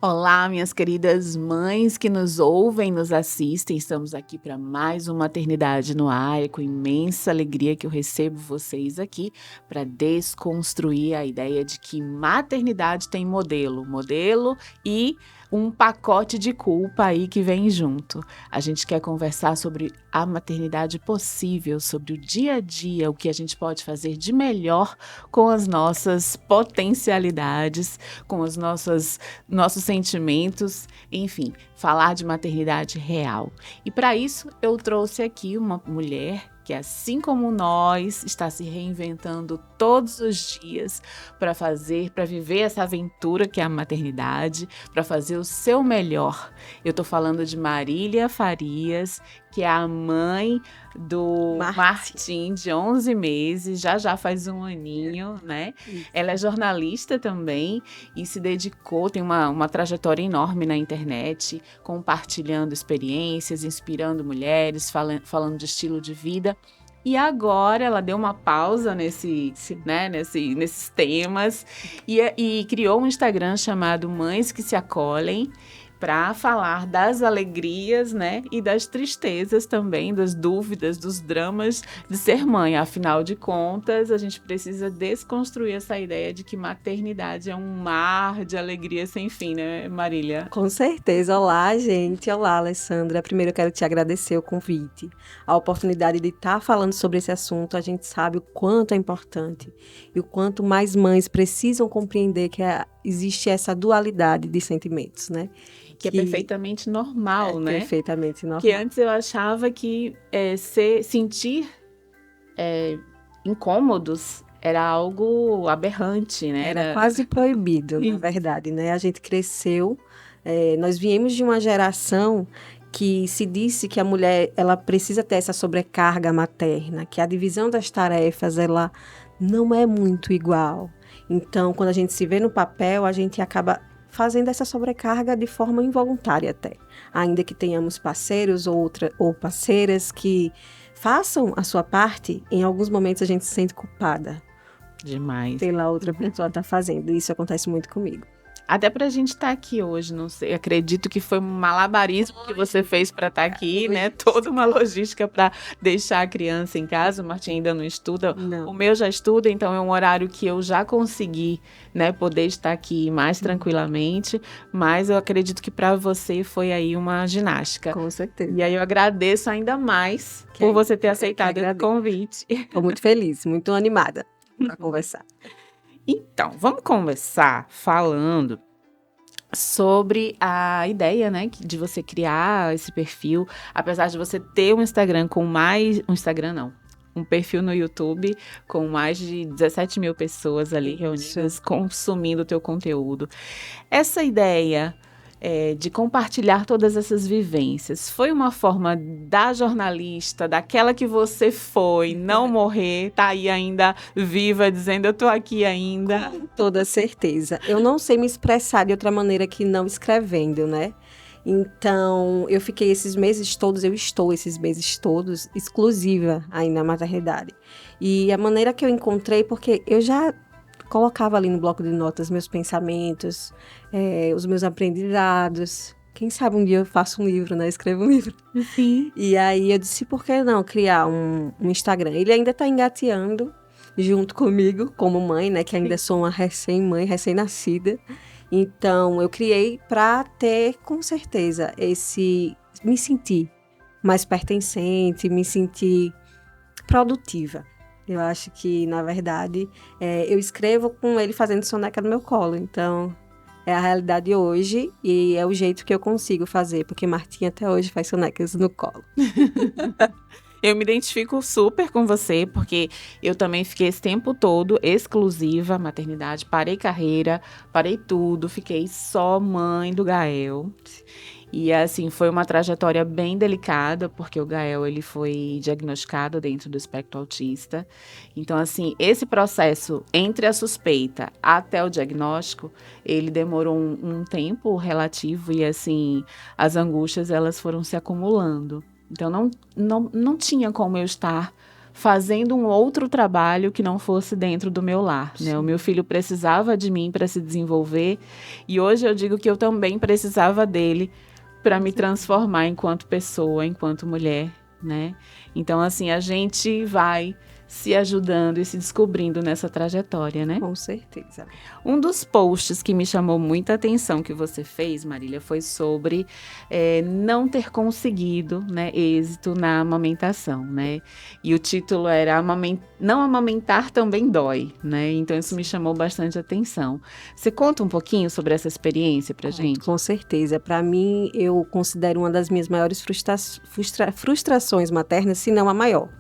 Olá, minhas queridas mães que nos ouvem, nos assistem. Estamos aqui para mais uma Maternidade no Ar. É com imensa alegria que eu recebo vocês aqui para desconstruir a ideia de que maternidade tem modelo e um pacote de culpa aí que vem junto. A gente quer conversar sobre a maternidade possível, sobre o dia a dia, o que a gente pode fazer de melhor com as nossas potencialidades, com os nossos sentimentos, enfim, falar de maternidade real. E para isso eu trouxe aqui uma mulher que, assim como nós, está se reinventando todos os dias para viver essa aventura que é a maternidade, para fazer o seu melhor. Eu estou falando de Marília Farias, que é a mãe do Martim, de 11 meses, já faz um aninho, né? Ela é jornalista também e se dedicou, tem uma trajetória enorme na internet, compartilhando experiências, inspirando mulheres, falando de estilo de vida. E agora ela deu uma pausa nesses temas e criou um Instagram chamado Mães que se Acolhem, para falar das alegrias, né, e das tristezas também, das dúvidas, dos dramas de ser mãe. Afinal de contas, a gente precisa desconstruir essa ideia de que maternidade é um mar de alegria sem fim, né, Marília? Com certeza. Olá, gente. Olá, Alessandra. Primeiro eu quero te agradecer o convite, a oportunidade de estar falando sobre esse assunto. A gente sabe o quanto é importante e o quanto mais mães precisam compreender que existe essa dualidade de sentimentos, né? Que é perfeitamente normal, né? Perfeitamente normal. Que antes eu achava que sentir incômodos era algo aberrante, né? Era quase proibido, na verdade, né? A gente cresceu, nós viemos de uma geração que se disse que a mulher ela precisa ter essa sobrecarga materna, que a divisão das tarefas ela não é muito igual. Então, quando a gente se vê no papel, a gente acaba fazendo essa sobrecarga de forma involuntária até. Ainda que tenhamos parceiros ou parceiras que façam a sua parte, em alguns momentos a gente se sente culpada. Demais. Pela outra pessoa estar fazendo. Isso acontece muito comigo. Até pra gente estar aqui hoje, não sei, acredito que foi um malabarismo que você fez para estar aqui, né? Toda uma logística para deixar a criança em casa. O Martim ainda não estuda, não. O meu já estuda, então é um horário que eu já consegui, né, poder estar aqui mais tranquilamente, mas eu acredito que para você foi aí uma ginástica. Com certeza. E aí eu agradeço ainda mais por você ter aceitado o convite. Estou muito feliz, muito animada para conversar. Então, vamos conversar falando sobre a ideia, né, de você criar esse perfil, apesar de você ter um Instagram um perfil no YouTube com mais de 17 mil pessoas ali reunidas, consumindo o teu conteúdo. Essa ideia de compartilhar todas essas vivências, foi uma forma da jornalista, daquela que você foi, não morrer, tá aí ainda viva, dizendo eu tô aqui ainda? Com toda certeza. Eu não sei me expressar de outra maneira que não escrevendo, né? Então, eu estou esses meses todos exclusiva aí na maternidade. E a maneira que eu encontrei, porque eu já colocava ali no bloco de notas meus pensamentos, os meus aprendizados. Quem sabe um dia eu faço um livro, né? Escrevo um livro. Sim. E aí eu disse, por que não criar um Instagram? Ele ainda está engateando junto comigo, como mãe, né? Que ainda sou uma recém-mãe, recém-nascida. Então, eu criei para ter, com certeza, me sentir mais pertencente, me sentir produtiva. Eu acho que, na verdade, eu escrevo com ele fazendo soneca no meu colo. Então, é a realidade hoje e é o jeito que eu consigo fazer, porque Martim até hoje faz sonecas no colo. Eu me identifico super com você, porque eu também fiquei esse tempo todo exclusiva, maternidade, parei carreira, parei tudo, fiquei só mãe do Gael. E, assim, foi uma trajetória bem delicada, porque o Gael, ele foi diagnosticado dentro do espectro autista. Então, assim, esse processo entre a suspeita até o diagnóstico, ele demorou um tempo relativo e, assim, as angústias, elas foram se acumulando. Então, não tinha como eu estar fazendo um outro trabalho que não fosse dentro do meu lar, né? O meu filho precisava de mim para se desenvolver e hoje eu digo que eu também precisava dele para me transformar enquanto pessoa, enquanto mulher, né? Então, assim, a gente vai se ajudando e se descobrindo nessa trajetória, né? Com certeza. Um dos posts que me chamou muita atenção que você fez, Marília, foi sobre não ter conseguido, né, êxito na amamentação, né? E o título era Não amamentar também dói, né? Então isso me chamou bastante atenção. Você conta um pouquinho sobre essa experiência pra gente? Com certeza. Para mim, eu considero uma das minhas maiores frustrações maternas, se não a maior.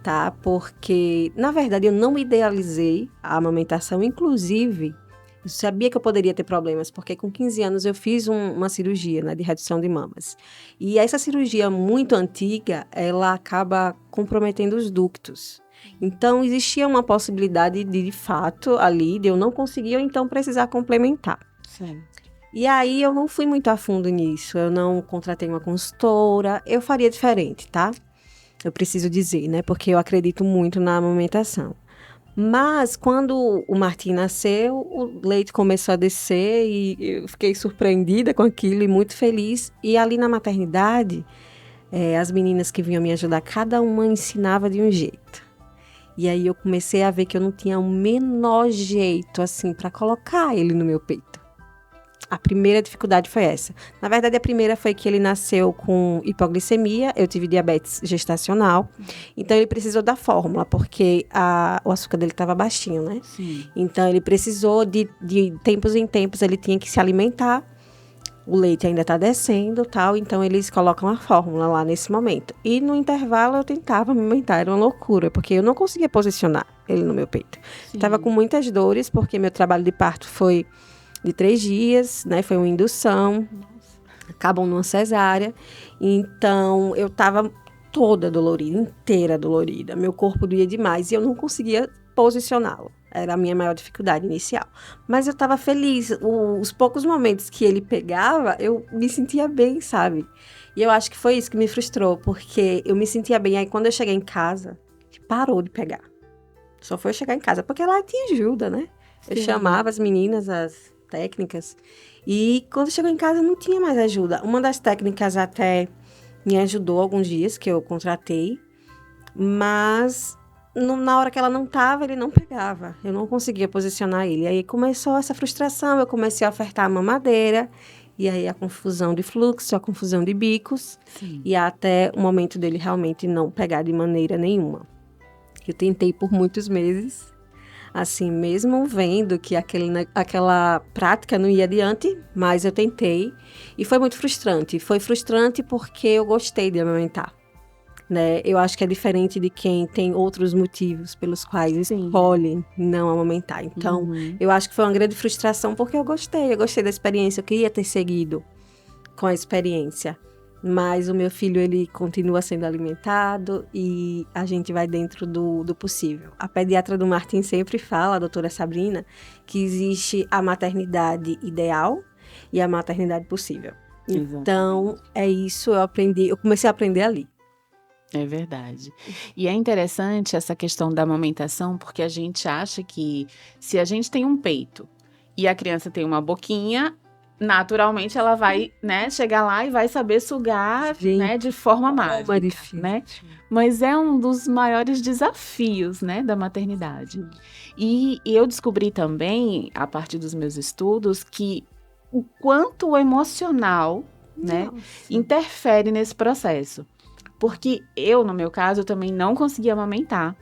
Tá? Porque, na verdade, eu não idealizei a amamentação, inclusive, eu sabia que eu poderia ter problemas, porque com 15 anos eu fiz uma cirurgia, né, de redução de mamas. E essa cirurgia muito antiga, ela acaba comprometendo os ductos. Então, existia uma possibilidade de fato, ali, de eu não conseguir ou então precisar complementar. Sim. E aí, eu não fui muito a fundo nisso, eu não contratei uma consultora, eu faria diferente, tá? Eu preciso dizer, né? Porque eu acredito muito na amamentação. Mas, quando o Martim nasceu, o leite começou a descer e eu fiquei surpreendida com aquilo e muito feliz. E ali na maternidade, as meninas que vinham me ajudar, cada uma ensinava de um jeito. E aí eu comecei a ver que eu não tinha o menor jeito, assim, para colocar ele no meu peito. A primeira dificuldade foi essa. Na verdade, a primeira foi que ele nasceu com hipoglicemia, eu tive diabetes gestacional, então ele precisou da fórmula, porque o açúcar dele estava baixinho, né? Sim. Então ele precisou de tempos em tempos, ele tinha que se alimentar, o leite ainda está descendo, tal, então eles colocam a fórmula lá nesse momento. E no intervalo eu tentava me alimentar, era uma loucura, porque eu não conseguia posicionar ele no meu peito. Estava com muitas dores, porque meu trabalho de parto foi de 3 dias, né? Foi uma indução. Nossa. Acabam numa cesárea. Então, eu estava toda dolorida, inteira dolorida. Meu corpo doía demais e eu não conseguia posicioná-lo. Era a minha maior dificuldade inicial. Mas eu estava feliz. Os poucos momentos que ele pegava, eu me sentia bem, sabe? E eu acho que foi isso que me frustrou, porque eu me sentia bem. Aí, quando eu cheguei em casa, parou de pegar. Só foi chegar em casa, porque lá tinha ajuda, né? Eu chamava as meninas, as técnicas, e quando chegou em casa não tinha mais ajuda. Uma das técnicas até me ajudou alguns dias, que eu contratei, mas na hora que ela não estava, ele não pegava, eu não conseguia posicionar ele. Aí começou essa frustração, eu comecei a ofertar a mamadeira, e aí a confusão de fluxo, a confusão de bicos, Sim. e até o momento dele realmente não pegar de maneira nenhuma. Eu tentei por muitos meses, assim, mesmo vendo que aquela prática não ia adiante, mas eu tentei e foi muito frustrante. Foi frustrante porque eu gostei de amamentar, né? Eu acho que é diferente de quem tem outros motivos pelos quais escolhem não amamentar. Então, eu acho que foi uma grande frustração porque eu gostei da experiência, eu queria ter seguido com a experiência. Mas o meu filho, ele continua sendo alimentado e a gente vai dentro do possível. A pediatra do Martim sempre fala, a doutora Sabrina, que existe a maternidade ideal e a maternidade possível. Exatamente. Então, é isso, eu comecei a aprender ali. É verdade. E é interessante essa questão da amamentação, porque a gente acha que se a gente tem um peito e a criança tem uma boquinha, naturalmente ela vai, né, chegar lá e vai saber sugar, né, de forma mágica, né? Mas é um dos maiores desafios, né, da maternidade. E eu descobri também, a partir dos meus estudos, que o quanto o emocional, né, interfere nesse processo. Porque eu, no meu caso, eu também não conseguia amamentar,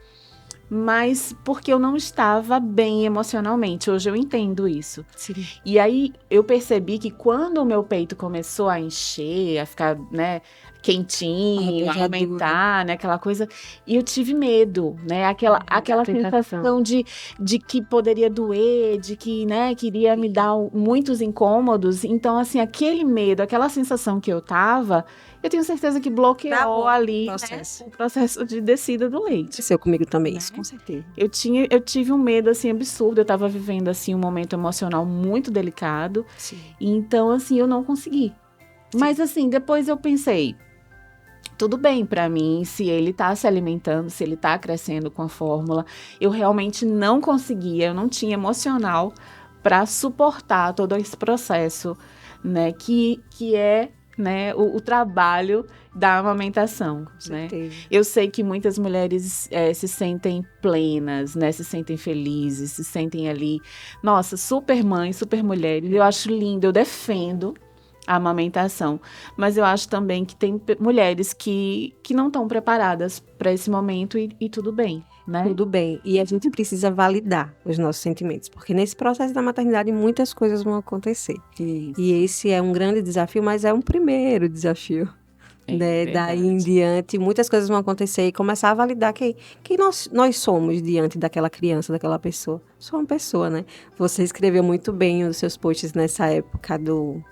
mas porque eu não estava bem emocionalmente. Hoje eu entendo isso. Sim. E aí eu percebi que quando o meu peito começou a encher, a ficar, né, quentinho, a aumentar, né, aquela coisa, e eu tive medo, né, aquela sensação de que poderia doer, de que, né, queria me dar muitos incômodos. Então, assim, aquele medo, aquela sensação que eu tava, eu tenho certeza que bloqueou ali, né, o processo de descida do leite. Aconteceu comigo também, né? isso, com certeza. Eu tive um medo, assim, absurdo. Eu tava vivendo, assim, um momento emocional muito delicado. Sim. Então, assim, eu não consegui. Sim. Mas, assim, depois eu pensei, tudo bem para mim se ele tá se alimentando, se ele tá crescendo com a fórmula. Eu realmente não conseguia, eu não tinha emocional para suportar todo esse processo, né, que é, né, o trabalho da amamentação, Com né? certeza. Eu sei que muitas mulheres se sentem plenas, né, se sentem felizes, se sentem ali, nossa, super mães, super mulheres. Eu acho lindo, eu defendo a amamentação, mas eu acho também que tem mulheres que não estão preparadas para esse momento e tudo bem, né? Tudo bem. E a gente precisa validar os nossos sentimentos, porque nesse processo da maternidade muitas coisas vão acontecer. Isso, E esse é um grande desafio, mas é um primeiro desafio. Né? Daí em verdade. diante, muitas coisas vão acontecer e começar a validar quem nós somos diante daquela criança, daquela pessoa. Sou uma pessoa, né? Você escreveu muito bem os seus posts nessa época do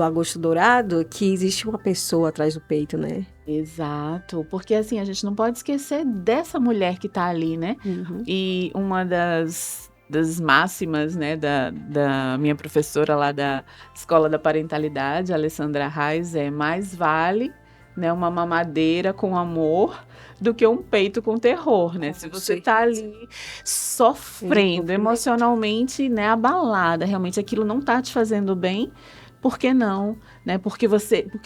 Agosto Dourado, que existe uma pessoa atrás do peito, né? Exato, porque assim, a gente não pode esquecer dessa mulher que tá ali, né? Uhum. E uma das máximas, né, da minha professora lá da Escola da Parentalidade, Alessandra Reis, é: mais vale, né, uma mamadeira com amor do que um peito com terror, né? Com Se você certeza. tá ali sofrendo emocionalmente, né, abalada, realmente aquilo não tá te fazendo bem, por que não? Né? Porque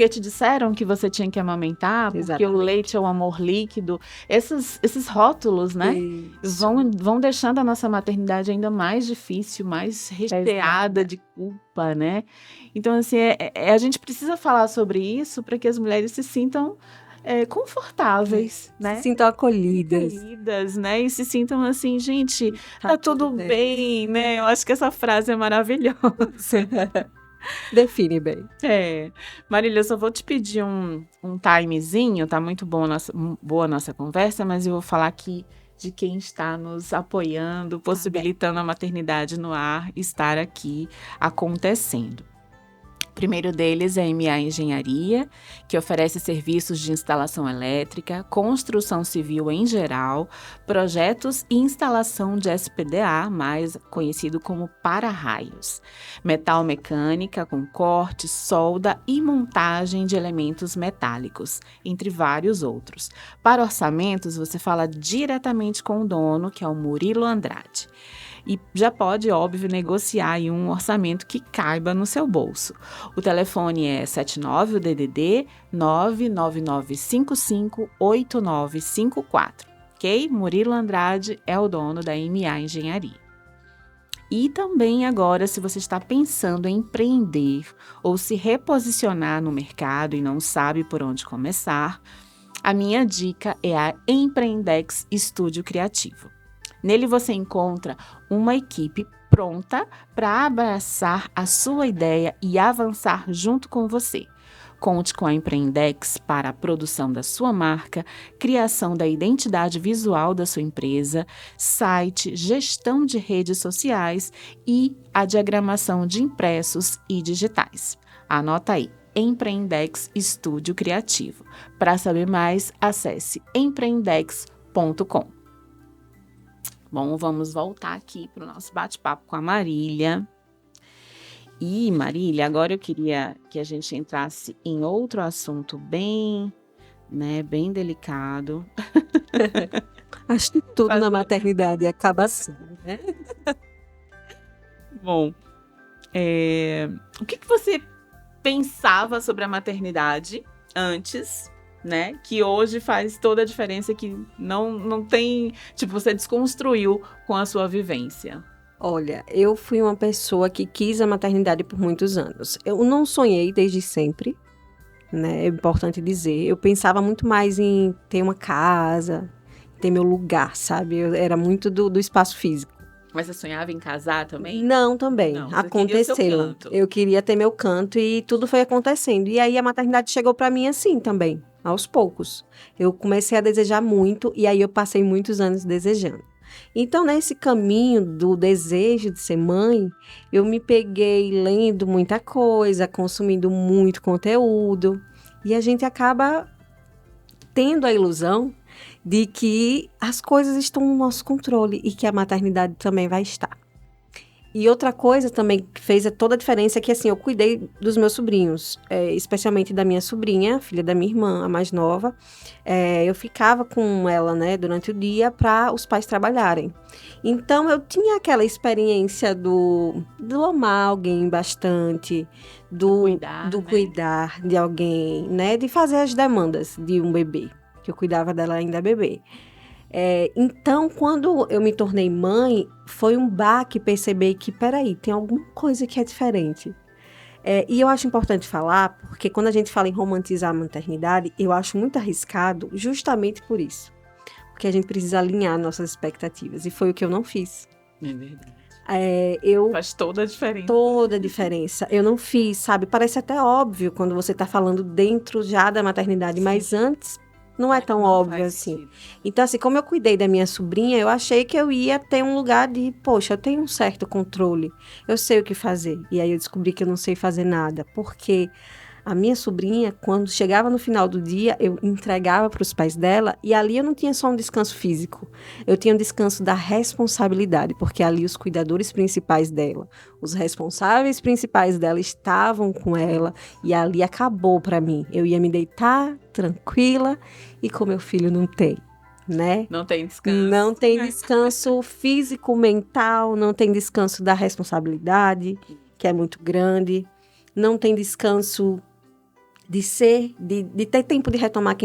te disseram que você tinha que amamentar, porque o Exatamente. leite é o amor líquido. Esses rótulos, né? Isso. Vão deixando a nossa maternidade ainda mais difícil, mais recheada de culpa, né? Então, assim, a gente precisa falar sobre isso para que as mulheres se sintam confortáveis, né? Se sintam acolhidas. Acolhidas, né? E se sintam assim, gente, tá tudo bem, né? Eu acho que essa frase é maravilhosa. Define bem. Marília, eu só vou te pedir um timezinho, tá muito boa a nossa conversa, mas eu vou falar aqui de quem está nos apoiando, possibilitando a maternidade no ar estar aqui acontecendo. O primeiro deles é a MA Engenharia, que oferece serviços de instalação elétrica, construção civil em geral, projetos e instalação de SPDA, mais conhecido como para-raios, metal mecânica com corte, solda e montagem de elementos metálicos, entre vários outros. Para orçamentos, você fala diretamente com o dono, que é o Murilo Andrade. E já pode, óbvio, negociar aí um orçamento que caiba no seu bolso. O telefone é 79, o DDD 999558954, ok? Murilo Andrade é o dono da MA Engenharia. E também agora, se você está pensando em empreender ou se reposicionar no mercado e não sabe por onde começar, a minha dica é a Empreendex Estúdio Criativo. Nele você encontra uma equipe pronta para abraçar a sua ideia e avançar junto com você. Conte com a Empreendex para a produção da sua marca, criação da identidade visual da sua empresa, site, gestão de redes sociais e a diagramação de impressos e digitais. Anota aí, Empreendex Estúdio Criativo. Para saber mais, acesse empreendex.com. Bom, vamos voltar aqui para o nosso bate-papo com a Marília. E, Marília, agora eu queria que a gente entrasse em outro assunto bem delicado. Acho que tudo na maternidade acaba assim, né? Bom, o que você pensava sobre a maternidade antes, né? Que hoje faz toda a diferença, que não tem... Tipo, você desconstruiu com a sua vivência. Olha, eu fui uma pessoa que quis a maternidade por muitos anos. Eu não sonhei desde sempre, né? É importante dizer. Eu pensava muito mais em ter uma casa, ter meu lugar, sabe? Eu era muito do espaço físico. Mas você sonhava em casar também? Não, também. Não, você aconteceu. queria o seu canto. Eu queria ter meu canto e tudo foi acontecendo. E aí a maternidade chegou pra mim assim também, aos poucos. Eu comecei a desejar muito e aí eu passei muitos anos desejando. Então, nesse caminho do desejo de ser mãe, eu me peguei lendo muita coisa, consumindo muito conteúdo. E a gente acaba tendo a ilusão de que as coisas estão no nosso controle e que a maternidade também vai estar. E outra coisa também que fez toda a diferença é que, assim, eu cuidei dos meus sobrinhos, especialmente da minha sobrinha, filha da minha irmã, a mais nova. Eu ficava com ela, né, durante o dia para os pais trabalharem. Então, eu tinha aquela experiência do amar alguém bastante, Cuidar, do né? cuidar de alguém, né, de fazer as demandas de um bebê, que eu cuidava dela ainda bebê. Então, quando eu me tornei mãe, foi um baque perceber que, peraí, tem alguma coisa que é diferente. E eu acho importante falar, porque quando a gente fala em romantizar a maternidade, eu acho muito arriscado justamente por isso. Porque a gente precisa alinhar nossas expectativas, e foi o que eu não fiz. É verdade. Eu Faz toda a diferença. Toda a diferença. Eu não fiz, sabe? Parece até óbvio quando você tá falando dentro já da maternidade, Sim. mas antes não é tão Não óbvio faz assim. sentido. Então, assim, como eu cuidei da minha sobrinha, eu achei que eu ia ter um lugar de, poxa, eu tenho um certo controle, eu sei o que fazer. E aí eu descobri que eu não sei fazer nada, porque a minha sobrinha, quando chegava no final do dia, eu entregava para os pais dela e ali eu não tinha só um descanso físico, eu tinha um descanso da responsabilidade, porque ali os cuidadores principais dela, os responsáveis principais dela estavam com ela e ali acabou para mim. Eu ia me deitar tranquila e com meu filho não tem, né? Não tem descanso. Não tem descanso físico, mental, não tem descanso da responsabilidade, que é muito grande, não tem descanso de ter tempo de retomar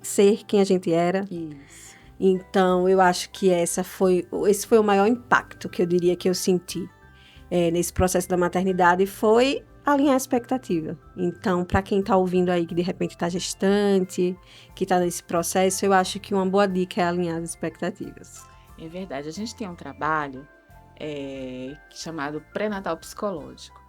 ser quem a gente era. Isso. Então, eu acho que esse foi o maior impacto que eu diria que eu senti nesse processo da maternidade, foi alinhar a expectativa. Então, para quem está ouvindo aí que de repente está gestante, que está nesse processo, eu acho que uma boa dica é alinhar as expectativas. É verdade. A gente tem um trabalho chamado pré-natal psicológico.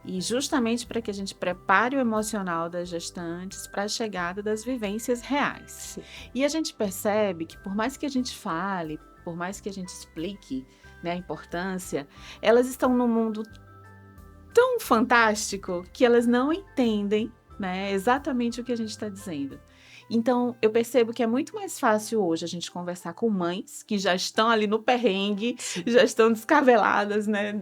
E justamente para que a gente prepare o emocional das gestantes para a chegada das vivências reais. Sim. E a gente percebe que por mais que a gente fale, por mais que a gente explique, né, a importância, elas estão num mundo tão fantástico que elas não entendem, né, exatamente o que a gente está dizendo. Então, eu percebo que é muito mais fácil hoje a gente conversar com mães que já estão ali no perrengue, já estão descabeladas, né,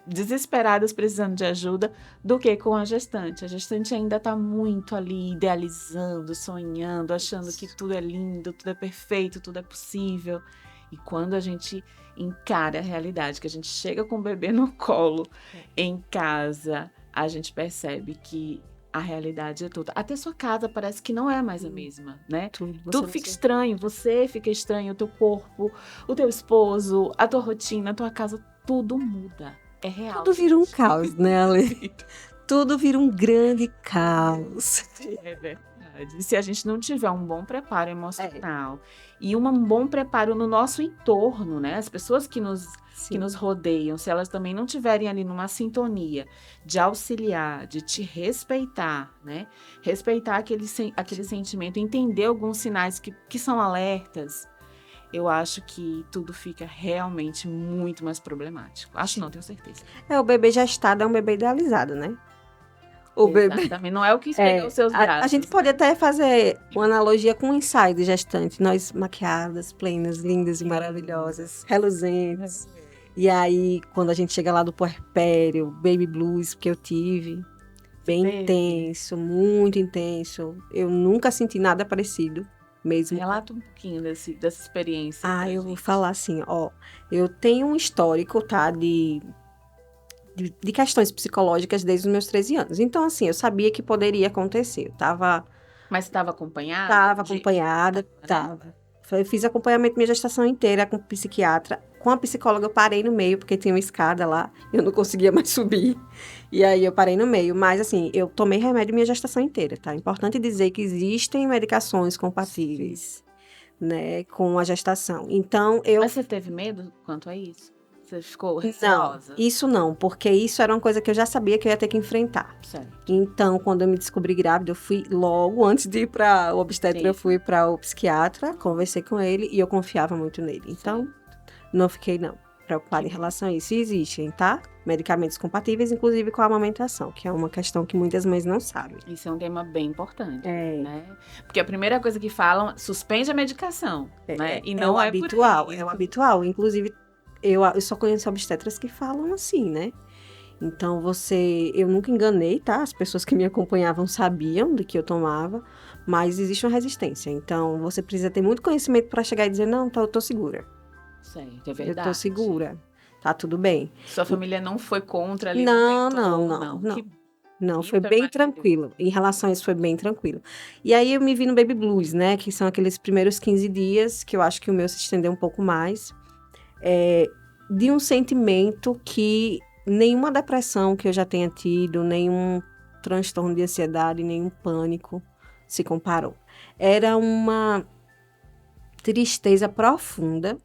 desesperadas, precisando de ajuda, do que com a gestante. A gestante ainda está muito ali idealizando, sonhando, achando que tudo é lindo, tudo é perfeito, tudo é possível. E quando a gente encara a realidade, que a gente chega com o bebê no colo, em casa, a gente percebe que a realidade é toda. Até sua casa parece que não é mais a mesma, né? Tudo fica estranho, você fica estranho, o teu corpo, o teu esposo, a tua rotina, a tua casa, tudo muda. É real. Tudo vira um caos, né, Ale? Tudo vira um grande caos. É verdade. Se a gente não tiver um bom preparo emocional e um bom preparo no nosso entorno, né? As pessoas que nos rodeiam, se elas também não tiverem ali numa sintonia de auxiliar, de te respeitar, né? Respeitar aquele sentimento, entender alguns sinais que são alertas, eu acho que tudo fica realmente muito mais problemático. Acho não, tenho certeza. O bebê gestado é um bebê idealizado, né? O bebê Também não é o que espelha os seus braços. A gente pode até fazer uma analogia com o ensaio de gestante. Nós maquiadas, plenas, lindas e maravilhosas, reluzentes. E aí, quando a gente chega lá do puerpério, baby blues, que eu tive, bem intenso, muito intenso. Eu nunca senti nada parecido, mesmo. Relata um pouquinho dessa experiência. Eu vou falar assim, eu tenho um histórico, tá, de questões psicológicas desde os meus 13 anos. Então, assim, eu sabia que poderia acontecer. Mas você estava acompanhada? Estava acompanhada, estava. Eu fiz acompanhamento minha gestação inteira com psiquiatra. Com a psicóloga eu parei no meio, porque tinha uma escada lá, eu não conseguia mais subir. E aí eu parei no meio. Mas, assim, eu tomei remédio minha gestação inteira, tá? Importante dizer que existem medicações compatíveis, né, com a gestação. Então, Mas você teve medo quanto a isso? Você ficou receosa? Não, isso não, porque isso era uma coisa que eu já sabia que eu ia ter que enfrentar. Certo. Então, quando eu me descobri grávida, eu fui logo, antes de ir para o obstetra, eu fui para o psiquiatra, conversei com ele e eu confiava muito nele. Então, não fiquei, preocupada em relação a isso. E existem, tá? Medicamentos compatíveis, inclusive com a amamentação, que é uma questão que muitas mães não sabem. Isso é um tema bem importante, né? Porque a primeira coisa que falam, suspende a medicação, né? E não é o habitual. Inclusive, eu só conheço obstetras que falam assim, né? Então, eu nunca enganei, tá? As pessoas que me acompanhavam sabiam do que eu tomava, mas existe uma resistência. Então, você precisa ter muito conhecimento para chegar e dizer, não, tá, eu tô segura. Certo, é Eu tô verdade. segura. Tá tudo bem. Sua família não foi contra ali, não Não, não, tentou, não, não. não. Que Não, foi isso é bem maravilhoso. tranquilo. Em relação a isso, foi bem tranquilo. E aí eu me vi no Baby Blues, né? Que são aqueles primeiros 15 dias, que eu acho que o meu se estendeu um pouco mais. De um sentimento que nenhuma depressão que eu já tenha tido, nenhum transtorno de ansiedade, nenhum pânico se comparou. Era uma tristeza profunda,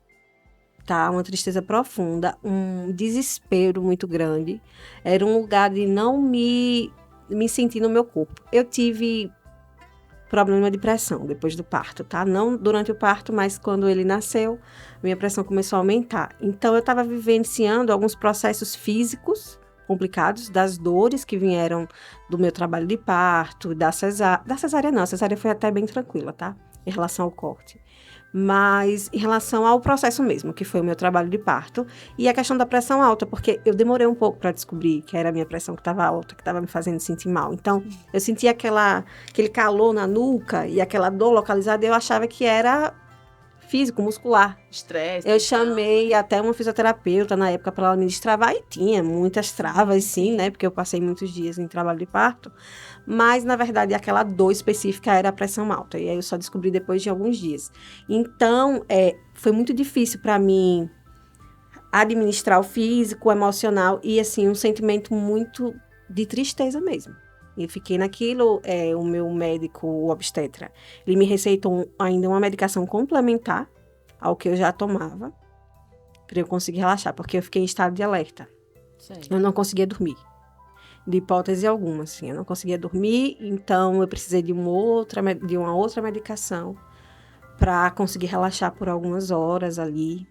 tá? Uma tristeza profunda, um desespero muito grande. Era um lugar de não me sentir no meu corpo. Eu tive problema de pressão depois do parto, tá? Não durante o parto, mas quando ele nasceu, minha pressão começou a aumentar. Então, eu estava vivenciando alguns processos físicos complicados, das dores que vieram do meu trabalho de parto, da cesárea. Da cesárea não, a cesárea foi até bem tranquila, tá? Em relação ao corte. Mas em relação ao processo mesmo, que foi o meu trabalho de parto, e a questão da pressão alta, porque eu demorei um pouco para descobrir que era a minha pressão que estava alta, que estava me fazendo sentir mal. Então, eu sentia aquele calor na nuca e aquela dor localizada, e eu achava que era físico, muscular. Estresse, Eu tensão, chamei né? até uma fisioterapeuta na época para ela me destravar e tinha muitas travas, sim, né? Porque eu passei muitos dias em trabalho de parto. Mas, na verdade, aquela dor específica era a pressão alta. E aí eu só descobri depois de alguns dias. Então, foi muito difícil para mim administrar o físico, o emocional e, assim, um sentimento muito de tristeza mesmo. E fiquei naquilo, o meu médico, o obstetra, ele me receitou ainda uma medicação complementar ao que eu já tomava, para eu conseguir relaxar, porque eu fiquei em estado de alerta. Certo. Eu não conseguia dormir, de hipótese alguma, assim, eu não conseguia dormir, então eu precisei de uma outra medicação para conseguir relaxar por algumas horas ali.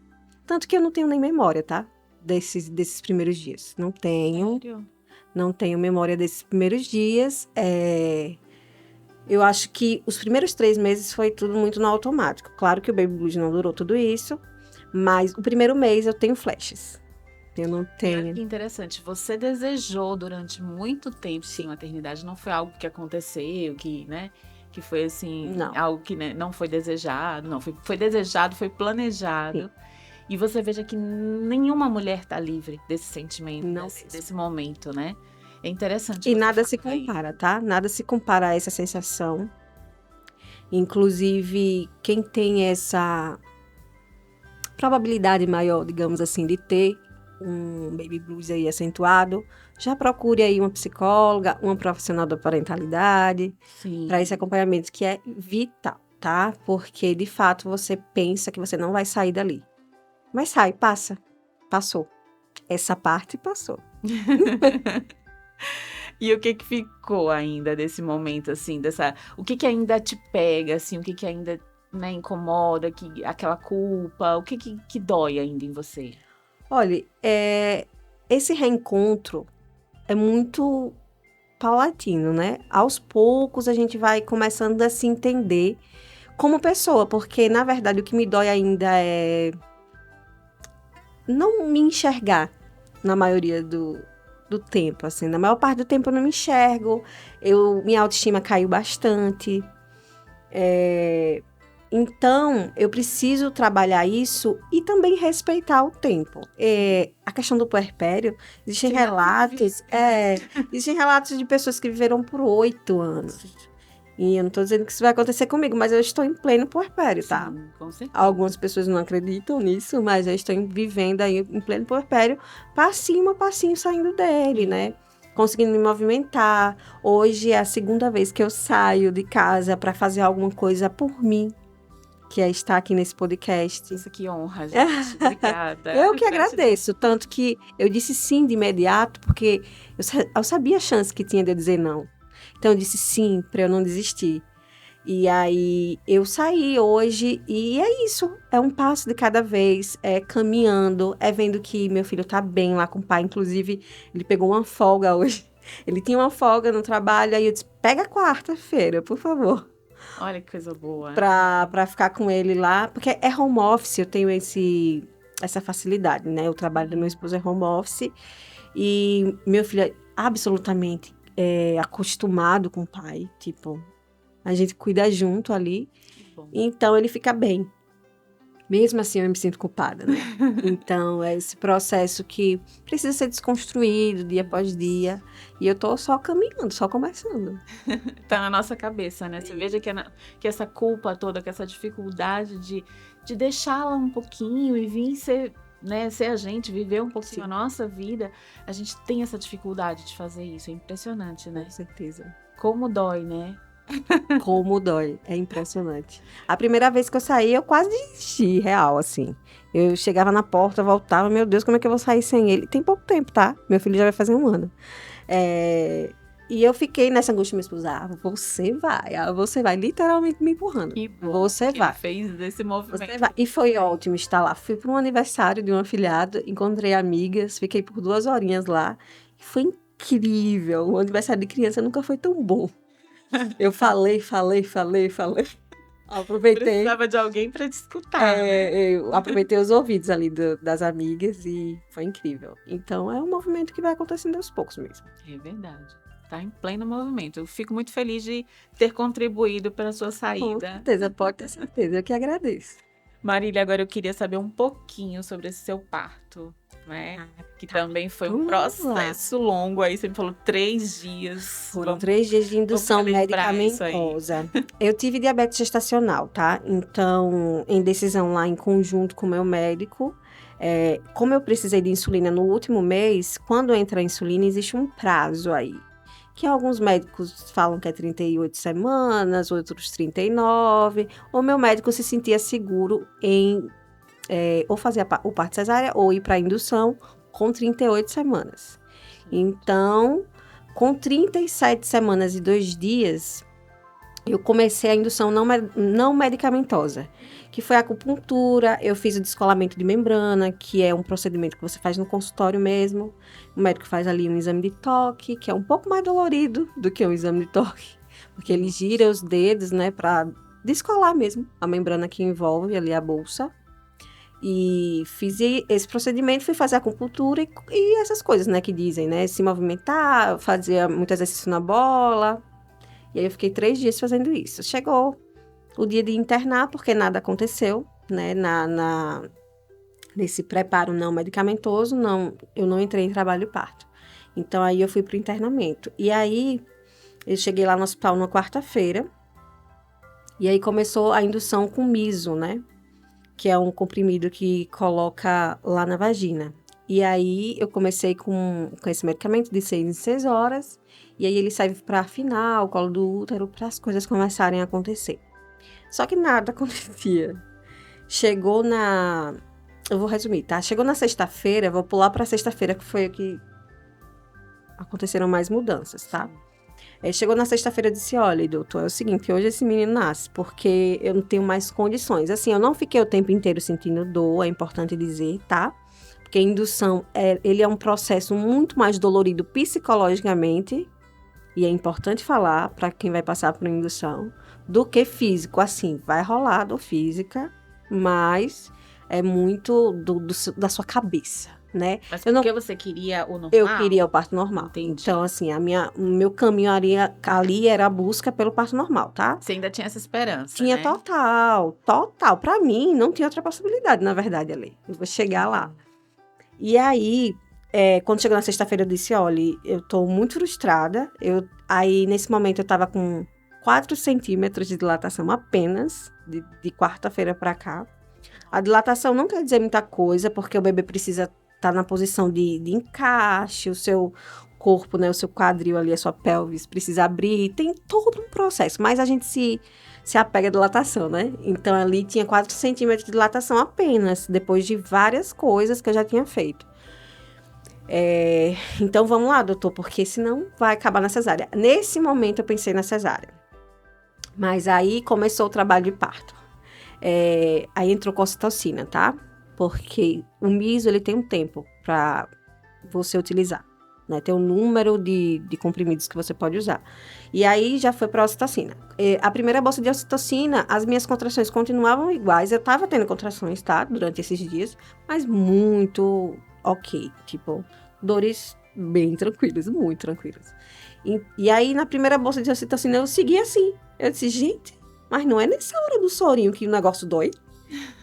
Tanto que eu não tenho nem memória, tá? Desses primeiros dias. Não tenho. Sério? Não tenho memória desses primeiros dias. Eu acho que os primeiros 3 meses foi tudo muito no automático. Claro que o Baby Blues não durou tudo isso, mas o primeiro mês eu tenho flashes. Eu não E olha tenho. que interessante, você desejou durante muito tempo sim maternidade, não foi algo que aconteceu, que, né, que foi assim, Não. algo que, né, não foi desejado, não, foi desejado, foi Sim. planejado. E você veja que nenhuma mulher tá livre desse sentimento, Não desse, mesmo. desse momento, né? É interessante E você nada se falar isso. compara, tá? Nada se compara a essa sensação. Inclusive, quem tem essa probabilidade maior, digamos assim, de ter um baby blues aí acentuado, já procure aí uma psicóloga, uma profissional da parentalidade, para esse Sim. acompanhamento que é vital, tá? Porque de fato você pensa que você não vai sair dali. Mas sai, passa. Passou. Essa parte passou. E o que que ficou ainda desse momento, assim, o que que ainda te pega, assim, o que que ainda, né, incomoda, aquela culpa, o que que dói ainda em você? Olha, esse reencontro é muito paulatino, né? Aos poucos a gente vai começando a se entender como pessoa, porque na verdade o que me dói ainda é não me enxergar na maioria do tempo, assim. Na maior parte do tempo eu não me enxergo, minha autoestima caiu bastante. Então, eu preciso trabalhar isso e também respeitar o tempo. A questão do puerpério, existem Que ainda relatos, vive, né? existem relatos de pessoas que viveram por 8 anos. E eu não estou dizendo que isso vai acontecer comigo, mas eu estou em pleno puerpério, tá? Sim, com certeza. Algumas pessoas não acreditam nisso, mas eu estou vivendo aí em pleno puerpério, passinho a passinho saindo dele, né? Conseguindo me movimentar. Hoje é a segunda vez que eu saio de casa para fazer alguma coisa por mim, que é estar aqui nesse podcast. Isso que honra, gente. Obrigada. Eu que Gratidão. agradeço, tanto que eu disse sim de imediato, porque eu sabia a chance que tinha de eu dizer não. Então eu disse sim para eu não desistir. E aí eu saí hoje e é isso, é um passo de cada vez, é caminhando, é vendo que meu filho tá bem lá com o pai, inclusive ele pegou uma folga hoje. Ele tinha uma folga no trabalho, aí eu disse: "Pega quarta-feira, por favor", Olha que coisa boa. pra ficar com ele lá, porque é home office, eu tenho essa facilidade, né? O trabalho do meu esposo é home office e meu filho é absolutamente acostumado com o pai, tipo, a gente cuida junto ali, Que bom. então ele fica bem. Mesmo assim, eu me sinto culpada, né? Então, é esse processo que precisa ser desconstruído dia após dia. E eu tô só caminhando, só começando. Tá na nossa cabeça, né? Você veja que essa culpa toda, que essa dificuldade de deixá-la um pouquinho e vir ser, né, ser a gente, viver um pouquinho Sim. a nossa vida, a gente tem essa dificuldade de fazer isso. É impressionante, né? Com certeza. Como dói, né? Como dói. É impressionante. A primeira vez que eu saí, eu quase desisti, real, assim. Eu chegava na porta, voltava, meu Deus, como é que eu vou sair sem ele? Tem pouco tempo, tá? Meu filho já vai fazer 1 ano. E eu fiquei nessa angústia, meu esposo, você vai, literalmente me empurrando. Que bom Você que vai. ele fez esse movimento. Você vai. E foi ótimo estar lá. Fui para um aniversário de um afilhado, encontrei amigas, fiquei por 2 horinhas lá. E foi incrível. O aniversário de criança nunca foi tão bom. Eu falei. Aproveitei. Precisava de alguém para te escutar, né? Eu aproveitei os ouvidos ali das amigas e foi incrível. Então é um movimento que vai acontecendo aos poucos mesmo. É verdade. Tá em pleno movimento. Eu fico muito feliz de ter contribuído para a sua Com saída. certeza, pode ter certeza. Eu que agradeço. Marília, agora eu queria saber um pouquinho sobre esse seu parto, né? Que também foi um Vamos lá. processo longo aí. Você me falou 3 dias. Foram 3 dias de indução relembrar isso aí. medicamentosa. Eu tive diabetes gestacional, tá? Então, em decisão lá em conjunto com o meu médico, como eu precisei de insulina no último mês, quando entra a insulina, existe um prazo aí. Que alguns médicos falam que é 38 semanas, outros 39. O meu médico se sentia seguro em ou fazer o parto cesárea ou ir para a indução com 38 semanas. Então, com 37 semanas e 2 dias, eu comecei a indução não medicamentosa, que foi a acupuntura. Eu fiz o descolamento de membrana, que é um procedimento que você faz no consultório mesmo. O médico faz ali um exame de toque, que é um pouco mais dolorido do que um exame de toque, porque ele gira os dedos, né, para descolar mesmo a membrana que envolve ali a bolsa. E fiz esse procedimento, fui fazer acupuntura e essas coisas, né, que dizem, né, se movimentar, fazia muito exercício na bola. E aí eu fiquei 3 dias fazendo isso. Chegou o dia de internar, porque nada aconteceu, né, nesse preparo não medicamentoso, eu não entrei em trabalho de parto. Então aí eu fui pro internamento. E aí eu cheguei lá no hospital numa quarta-feira, e aí começou a indução com miso, né, que é um comprimido que coloca lá na vagina. E aí eu comecei com esse medicamento de 6 em 6 horas, e aí ele serve para afinar o colo do útero, para as coisas começarem a acontecer. Só que nada acontecia. Chegou na... Eu vou resumir, tá? Chegou na sexta-feira, vou pular para sexta-feira, que foi o que aconteceram mais mudanças, tá? Chegou na sexta-feira e disse, olha, doutor, é o seguinte, hoje esse menino nasce, porque eu não tenho mais condições. Assim, eu não fiquei o tempo inteiro sentindo dor, é importante dizer, tá? Porque a indução, ele é um processo muito mais dolorido psicologicamente, e é importante falar para quem vai passar por indução, do que físico. Assim, vai rolar dor física, mas é muito da sua cabeça, né? Mas porque você queria o normal? Eu queria o parto normal. Entendi. Então, assim, o meu caminho ali era a busca pelo parto normal, tá? Você ainda tinha essa esperança, Tinha, né? total. Pra mim, não tinha outra possibilidade, na verdade, ali. Eu vou chegar lá. E aí, quando chegou na sexta-feira, eu disse, olha, eu tô muito frustrada. Aí, nesse momento, eu tava com 4 centímetros de dilatação apenas, de quarta-feira pra cá. A dilatação não quer dizer muita coisa, porque o bebê precisa estar na posição de encaixe, o seu corpo, né, o seu quadril ali, a sua pelvis precisa abrir, tem todo um processo, mas a gente se apega à dilatação, né? Então, ali tinha 4 centímetros de dilatação apenas, depois de várias coisas que eu já tinha feito. Então, vamos lá, doutor, porque senão vai acabar na cesárea. Nesse momento, eu pensei na cesárea. Mas aí começou o trabalho de parto. Aí entrou ocitocina, tá? Porque o miso, ele tem um tempo para você utilizar. né? Tem um número de comprimidos que você pode usar. E aí já foi para a ocitocina. A primeira bolsa de ocitocina, as minhas contrações continuavam iguais. Eu estava tendo contrações, tá? Durante esses dias, mas muito ok. Tipo, dores bem tranquilas, muito tranquilas. E aí, na primeira bolsa de ocitocina, eu segui assim. Eu disse, gente, mas não é nessa hora do sorinho que o negócio dói?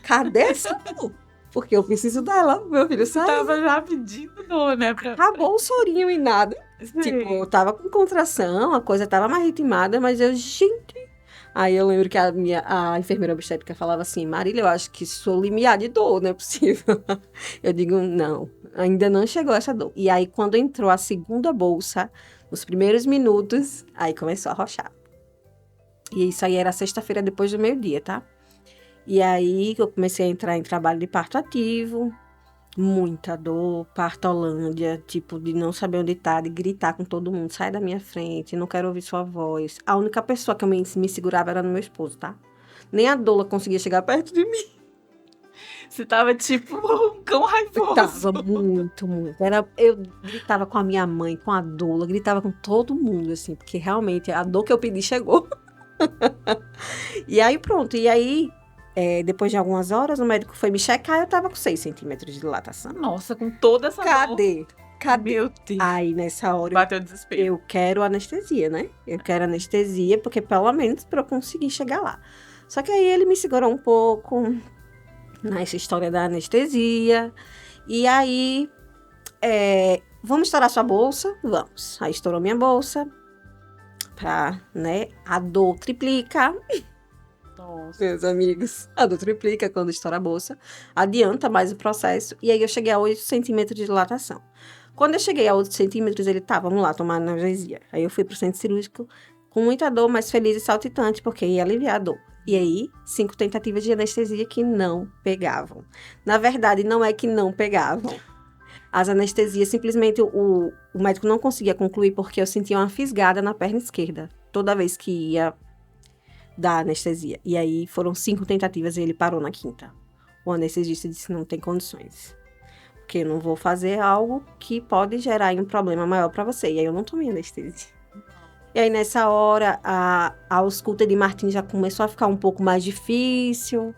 Cadê essa dor? Porque eu preciso dela, meu filho. Você tava já pedindo dor, né? Acabou o sorinho e nada. Sim. Tipo, eu tava com contração, a coisa tava mais ritmada, mas eu, gente. Aí eu lembro que a enfermeira obstétrica falava assim: Marília, eu acho que sou limiar de dor, não é possível. Eu digo: não, ainda não chegou essa dor. E aí, quando entrou a segunda bolsa, nos primeiros minutos, aí começou a arrochar. E isso aí era sexta-feira depois do meio-dia, tá? E aí eu comecei a entrar em trabalho de parto ativo. Muita dor, partolândia, tipo, de não saber onde tá, de gritar com todo mundo, sai da minha frente, não quero ouvir sua voz. A única pessoa que me segurava era no meu esposo, tá? Nem a doula conseguia chegar perto de mim. Você tava tipo um cão raivoso. Tava muito, muito. Eu gritava com a minha mãe, com a doula, gritava com todo mundo, assim, porque realmente a dor que eu pedi chegou. E aí pronto, depois de algumas horas, o médico foi me checar e eu tava com 6 centímetros de dilatação. Nossa, com toda essa dor. Cadê? Meu Deus. Aí, nessa hora, Bateu desespero. eu quero anestesia, né? Eu quero anestesia, porque pelo menos pra eu conseguir chegar lá. Só que aí ele me segurou um pouco nessa história da anestesia. E aí, vamos estourar sua bolsa? Vamos. Aí estourou minha bolsa. Pra, né, a dor triplica. Nossa. Meus amigos, a dor triplica quando estoura a bolsa, adianta mais o processo, e aí eu cheguei a 8 centímetros de dilatação. Quando eu cheguei a 8 centímetros, ele tá, vamos lá, tomar analgesia. Aí eu fui pro centro cirúrgico com muita dor, mas feliz e saltitante, porque ia aliviar a dor. E aí, 5 tentativas de anestesia que não pegavam. Na verdade, não é que não pegavam. As anestesias, simplesmente, o médico não conseguia concluir, porque eu sentia uma fisgada na perna esquerda, toda vez que ia da anestesia. E aí foram 5 tentativas e ele parou na quinta. O anestesista disse: não tem condições. Porque eu não vou fazer algo que pode gerar um problema maior para você. E aí eu não tomei anestesia. E aí nessa hora a ausculta de Martim já começou a ficar um pouco mais difícil.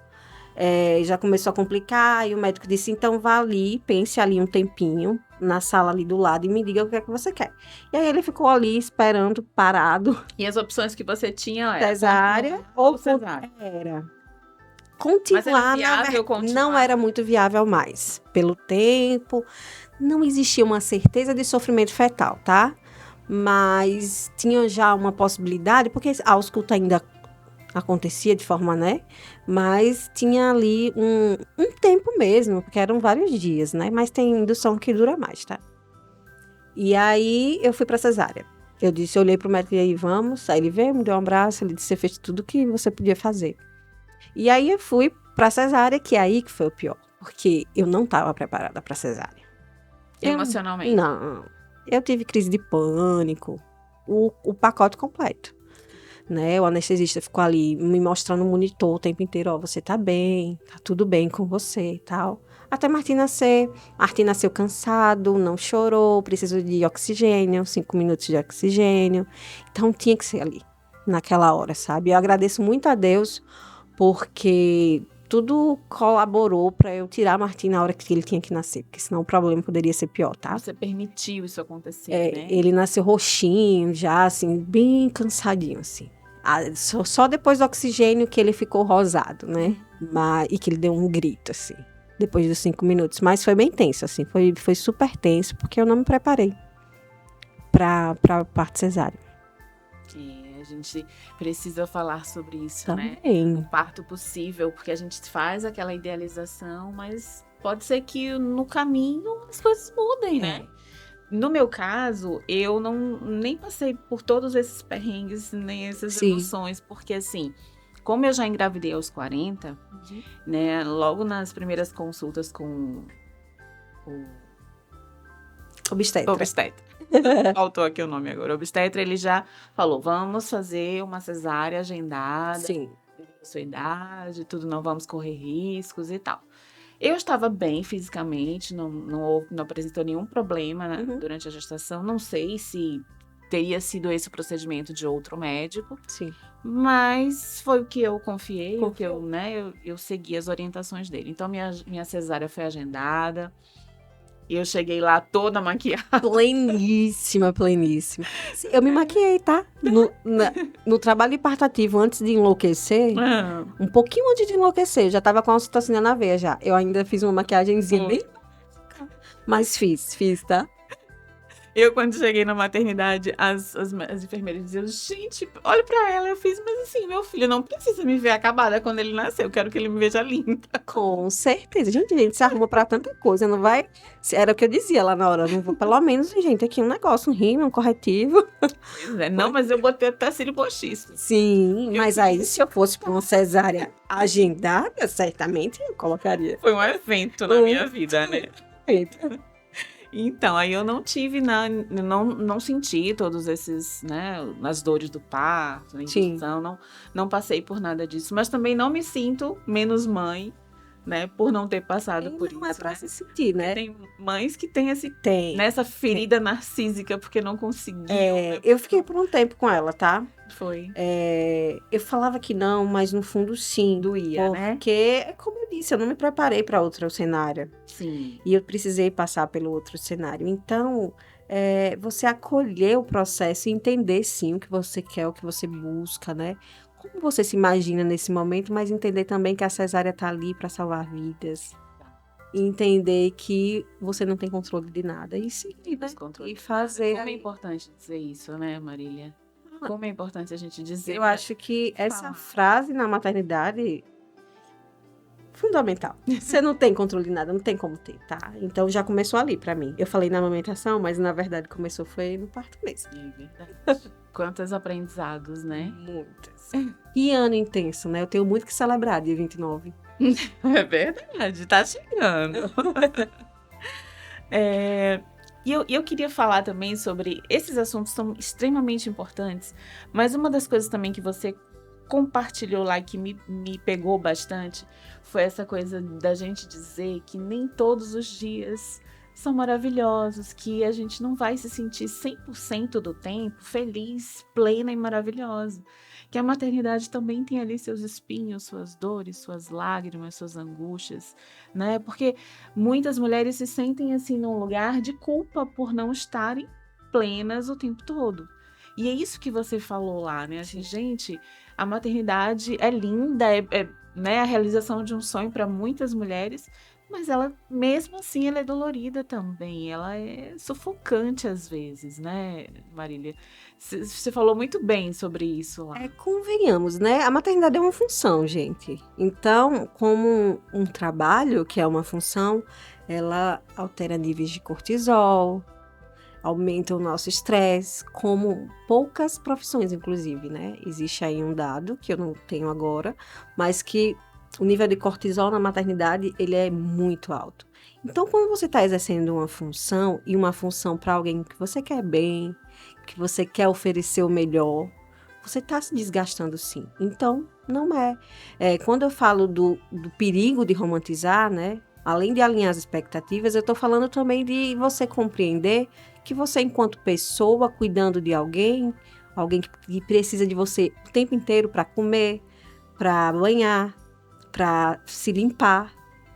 Já começou a complicar. E o médico disse: então vá ali, pense ali um tempinho na sala ali do lado e me diga o que é que você quer. E aí ele ficou ali esperando, parado. E as opções que você tinha era Cesárea ou cesárea? Era. Mas era Continuar, viável continuar? não era muito viável mais. Pelo tempo, não existia uma certeza de sofrimento fetal, tá? Mas tinha já uma possibilidade, porque a ausculta ainda acontecia de forma, né? Mas tinha ali um tempo mesmo, porque eram vários dias, né? Mas tem indução que dura mais, tá? E aí eu fui pra cesárea. Eu olhei pro médico e aí, vamos. Aí ele veio, me deu um abraço, ele disse: você fez tudo que você podia fazer. E aí eu fui pra cesárea, que é aí que foi o pior. Porque eu não estava preparada pra cesárea. Emocionalmente? Não. Eu tive crise de pânico. O pacote completo. Né? O anestesista ficou ali me mostrando no monitor o tempo inteiro. Ó, você tá bem, tá tudo bem com você e tal. Até Martim nascer. Martim nasceu cansado, não chorou, precisou de oxigênio, 5 minutos de oxigênio. Então tinha que ser ali, naquela hora, sabe? Eu agradeço muito a Deus, porque tudo colaborou para eu tirar Martim na hora que ele tinha que nascer, porque senão o problema poderia ser pior, tá? Você permitiu isso acontecer, né? Ele nasceu roxinho, já assim, bem cansadinho, assim. Só depois do oxigênio que ele ficou rosado, né? E que ele deu um grito, assim, depois dos 5 minutos. Mas foi bem tenso, assim, foi super tenso, porque eu não me preparei pra parto cesárea. A gente precisa falar sobre isso, Também. né? O parto possível, porque a gente faz aquela idealização, mas pode ser que no caminho as coisas mudem, né? No meu caso, eu nem passei por todos esses perrengues, nem essas emoções, porque assim, como eu já engravidei aos 40, né, logo nas primeiras consultas com o Obstetra. Faltou aqui o nome agora. O obstetra, ele já falou: vamos fazer uma cesárea agendada. Sim. Sua idade, tudo, não vamos correr riscos e tal. Eu estava bem fisicamente, não apresentou nenhum problema, né, Uhum. durante a gestação. Não sei se teria sido esse o procedimento de outro médico, Sim. mas foi o que eu confiei, o que Confiou. eu segui as orientações dele. Então, minha cesárea foi agendada, e eu cheguei lá toda maquiada. Pleníssima, pleníssima. Eu me maquiei, tá? No trabalho de parto ativo, antes de enlouquecer, Ah, um pouquinho antes de enlouquecer, eu já tava com a ocitocina na veia já. Eu ainda fiz uma maquiagemzinha foi. bem, mas fiz, tá? Eu, quando cheguei na maternidade, as enfermeiras diziam, gente, olha pra ela. Eu fiz, mas assim, meu filho não precisa me ver acabada quando ele nascer, eu quero que ele me veja linda. Com certeza. Gente, a gente se arruma pra tanta coisa, não vai... Era o que eu dizia lá na hora, não vou, pelo menos, gente, aqui um negócio, um rímel, um corretivo. Pois é, não, mas eu botei até cílio postiço. Sim, mas aí se eu fosse pra uma cesárea agendada, certamente eu colocaria. Foi um evento na minha vida, né? Eita. Então, aí eu não tive, não senti todos esses, né, as dores do parto, a Sim. indução, não passei por nada disso, mas também não me sinto menos mãe, né, por não ter passado por Não é isso, pra né? se sentir, né? Tem mães que têm Tem. nessa ferida narcísica porque não conseguiam, né? Eu fiquei por um tempo com ela, tá? Foi. Eu falava que não, mas no fundo sim. Doía, né? Porque, como eu disse, eu não me preparei para outro cenário. Sim. E eu precisei passar pelo outro cenário. Então, você acolher o processo e entender sim o que você quer, o que você busca, né? Como você se imagina nesse momento, mas entender também que a cesárea tá ali para salvar vidas. E entender que você não tem controle de nada. E seguir, né? Descontrole. E fazer. Como é importante dizer isso, né, Marília? Como é importante a gente dizer. Eu acho que essa falar. frase na maternidade fundamental. Você não tem controle de nada, não tem como ter, tá? Então já começou ali pra mim. Eu falei na amamentação, mas na verdade começou foi no parto mesmo. É verdade. Quantos aprendizados, né? Muitas. E ano intenso, né? Eu tenho muito que celebrar dia 29. É verdade, tá chegando. E eu queria falar também sobre esses assuntos são extremamente importantes, mas uma das coisas também que você compartilhou lá que me pegou bastante foi essa coisa da gente dizer que nem todos os dias são maravilhosos, que a gente não vai se sentir 100% do tempo feliz, plena e maravilhosa. Que a maternidade também tem ali seus espinhos, suas dores, suas lágrimas, suas angústias, né? Porque muitas mulheres se sentem assim num lugar de culpa por não estarem plenas o tempo todo. E é isso que você falou lá, né? Assim, gente, a maternidade é linda, né, a realização de um sonho para muitas mulheres, mas ela, mesmo assim, ela é dolorida também. Ela é sufocante às vezes, né, Marília? Você falou muito bem sobre isso lá. Convenhamos, né? A maternidade é uma função, gente. Então, como um trabalho, que é uma função, ela altera níveis de cortisol, aumenta o nosso estresse, como poucas profissões, inclusive, né? Existe aí um dado, que eu não tenho agora, mas que o nível de cortisol na maternidade, ele é muito alto. Então, quando você está exercendo uma função, e uma função para alguém que você quer bem, que você quer oferecer o melhor, você está se desgastando sim. Então, não é. Quando eu falo do perigo de romantizar, né? Além de alinhar as expectativas, eu estou falando também de você compreender que você, enquanto pessoa, cuidando de alguém que precisa de você o tempo inteiro para comer, para banhar, para se limpar,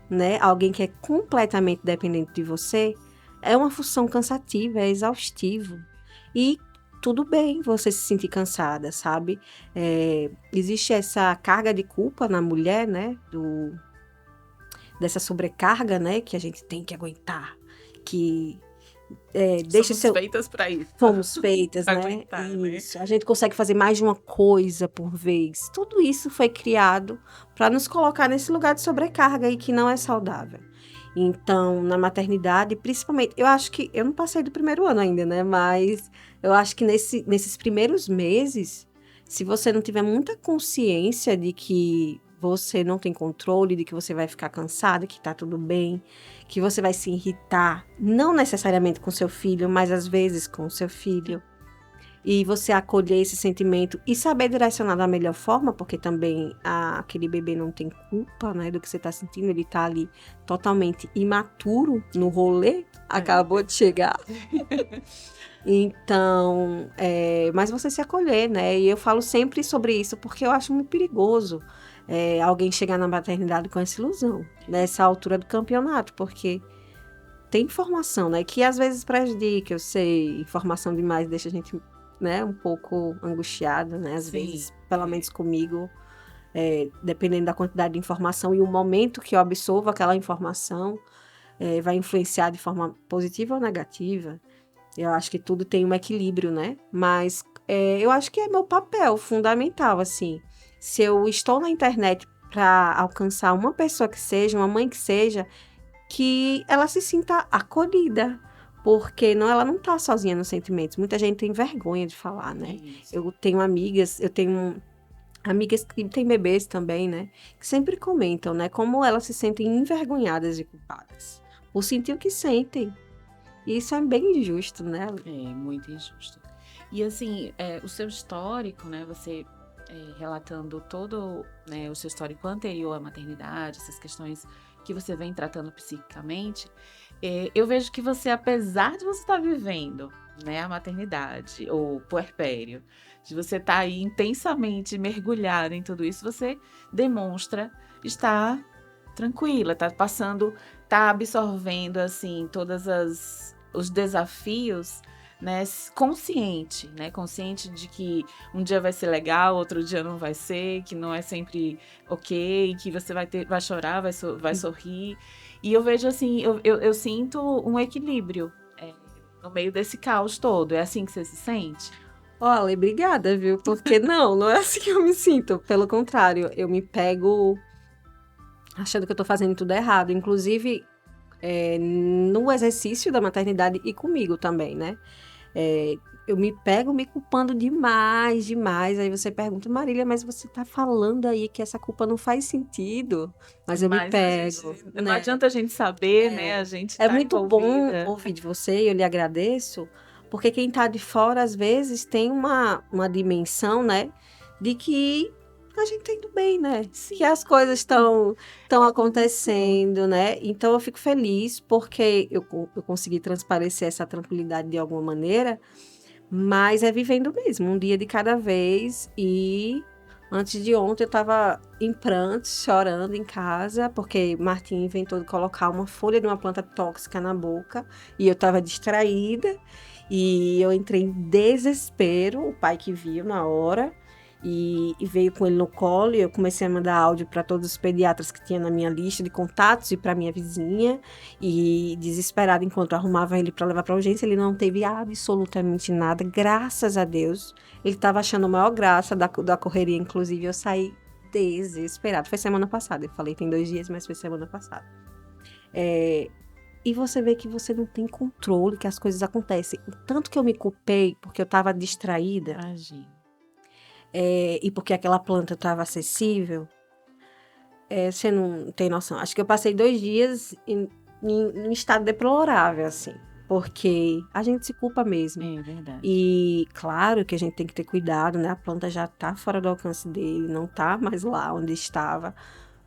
né? Alguém que é completamente dependente de você, é uma função cansativa, é exaustivo. E tudo bem você se sentir cansada, sabe? Existe essa carga de culpa na mulher, né? Dessa sobrecarga, né? Que a gente tem que aguentar, que deixa Somos feitas para isso. Fomos feitas, né? Aguentar, Isso. A gente consegue fazer mais de uma coisa por vez. Tudo isso foi criado para nos colocar nesse lugar de sobrecarga e que não é saudável. Então, na maternidade, principalmente, eu acho que eu não passei do primeiro ano ainda, né? Mas eu acho que nesses primeiros meses, se você não tiver muita consciência de que você não tem controle, de que você vai ficar cansada, que tá tudo bem, que você vai se irritar, não necessariamente com seu filho, mas às vezes com seu filho. e você acolher esse sentimento e saber direcionar da melhor forma, porque também aquele bebê não tem culpa, né, do que você está sentindo, ele está ali totalmente imaturo no rolê, acabou de chegar. Então, mas você se acolher, né? E eu falo sempre sobre isso porque eu acho muito perigoso alguém chegar na maternidade com essa ilusão, nessa altura do campeonato, porque tem informação, né? Que às vezes prejudica, eu sei, informação demais deixa a gente, né, um pouco angustiada, né? Às vezes, pelo menos comigo, dependendo da quantidade de informação e o momento que eu absorvo aquela informação, vai influenciar de forma positiva ou negativa. Eu acho que tudo tem um equilíbrio, né? Mas eu acho que é meu papel fundamental, assim. Se eu estou na internet para alcançar uma pessoa que seja, uma mãe que seja, que ela se sinta acolhida. Porque ela não está sozinha nos sentimentos. Muita gente tem vergonha de falar, né? Eu tenho amigas que têm bebês também, né? Que sempre comentam, né? Como elas se sentem envergonhadas e culpadas. Por sentir o que sentem. E isso é bem injusto, né? É muito injusto. E assim, o seu histórico, né? Você relatando todo, né, o seu histórico anterior à maternidade, essas questões que você vem tratando psiquicamente, eu vejo que você, apesar de você estar vivendo, né, a maternidade ou puerpério, de você estar aí intensamente mergulhada em tudo isso, você demonstra estar tranquila, tá passando, tá absorvendo assim os desafios, né, consciente, né, consciente de que um dia vai ser legal, outro dia não vai ser, que não é sempre ok, que você vai chorar, vai sorrir. E eu vejo assim, eu sinto um equilíbrio no meio desse caos todo. É assim que você se sente? Olha, obrigada, viu? Porque não é assim que eu me sinto. Pelo contrário, eu me pego achando que eu tô fazendo tudo errado. Inclusive, no exercício da maternidade e comigo também, né? Eu me pego me culpando demais, demais. Aí você pergunta, Marília, mas você tá falando aí que essa culpa não faz sentido. Mas eu me pego, Não né? adianta a gente saber, né? A gente É tá muito bom envolvida. ouvir de você, e eu lhe agradeço, porque quem tá de fora, às vezes, tem uma dimensão, né, de que a gente tá indo bem, né? Sim. Que as coisas estão acontecendo, né? Então, eu fico feliz porque eu consegui transparecer essa tranquilidade de alguma maneira, mas é vivendo mesmo, um dia de cada vez. E antes de ontem eu estava em prantos, chorando em casa, porque Martim inventou de colocar uma folha de uma planta tóxica na boca e eu estava distraída e eu entrei em desespero. O pai que viu na hora e veio com ele no colo, e eu comecei a mandar áudio para todos os pediatras que tinha na minha lista de contatos e para minha vizinha, e desesperada enquanto eu arrumava ele para levar para urgência. Ele não teve absolutamente nada, graças a Deus. Ele estava achando a maior graça da correria, inclusive eu saí desesperada. Foi semana passada, eu falei tem 2 dias, mas foi semana passada. E você vê que você não tem controle, que as coisas acontecem. O tanto que eu me culpei porque eu estava distraída, Imagina. e porque aquela planta estava acessível, você não tem noção. Acho que eu passei 2 dias em um estado deplorável, assim, porque a gente se culpa mesmo. É verdade. E claro que a gente tem que ter cuidado, né? A planta já tá fora do alcance dele, não tá mais lá onde estava,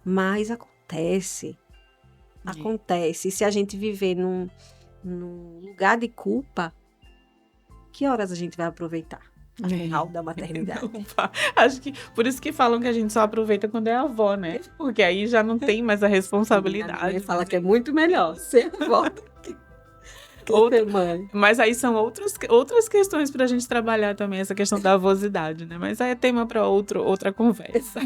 mas acontece. Acontece. E se a gente viver num lugar de culpa, que horas a gente vai aproveitar? A final da maternidade. Acho que por isso que falam que a gente só aproveita quando é avó, né? Porque aí já não tem mais a responsabilidade. Minha mãe fala que é muito melhor ser avó do que ser mãe. Mas aí são outras questões pra gente trabalhar também, essa questão da avosidade, né? Mas aí é tema para outra conversa.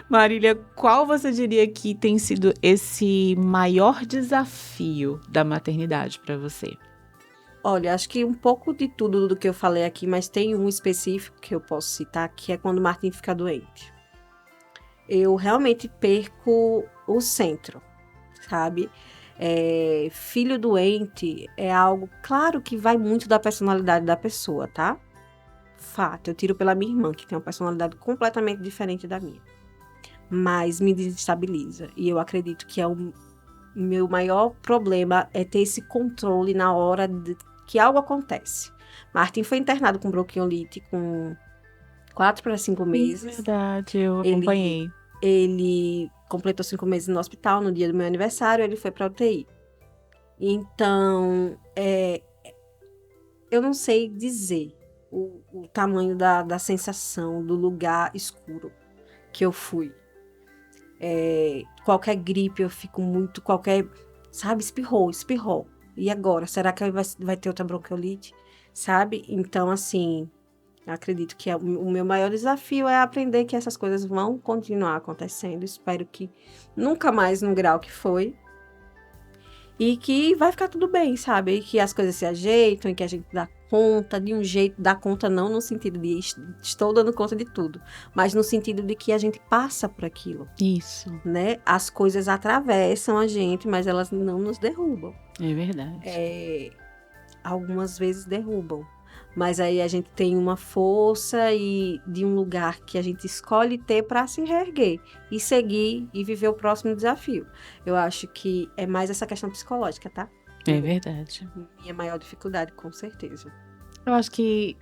Marília, qual você diria que tem sido esse maior desafio da maternidade para você? Olha, acho que um pouco de tudo do que eu falei aqui, mas tem um específico que eu posso citar, que é quando o Martim fica doente. Eu realmente perco o centro, sabe? Filho doente é algo, claro que vai muito da personalidade da pessoa, tá? Fato, eu tiro pela minha irmã, que tem uma personalidade completamente diferente da minha. Mas me desestabiliza. E eu acredito que o meu maior problema é ter esse controle na hora que algo acontece. Martin foi internado com bronquiolite com 4 para 5 meses. Verdade, eu acompanhei. Ele completou 5 meses no hospital no dia do meu aniversário, ele foi para UTI. Então, eu não sei dizer o tamanho da sensação do lugar escuro que eu fui. Qualquer gripe eu fico muito, sabe, espirrou. E agora? Será que vai ter outra bronquiolite? Sabe? Então, assim, eu acredito que o meu maior desafio é aprender que essas coisas vão continuar acontecendo. Espero que nunca mais no grau que foi. E que vai ficar tudo bem, sabe? E que as coisas se ajeitam, e que a gente dá conta de um jeito, dá conta não no sentido de estou dando conta de tudo, mas no sentido de que a gente passa por aquilo. Isso. Né? As coisas atravessam a gente, mas elas não nos derrubam. É verdade. Algumas vezes derrubam. Mas aí a gente tem uma força e de um lugar que a gente escolhe ter para se reerguer e seguir e viver o próximo desafio. Eu acho que é mais essa questão psicológica, tá? É verdade. Minha maior dificuldade, com certeza. Eu acho que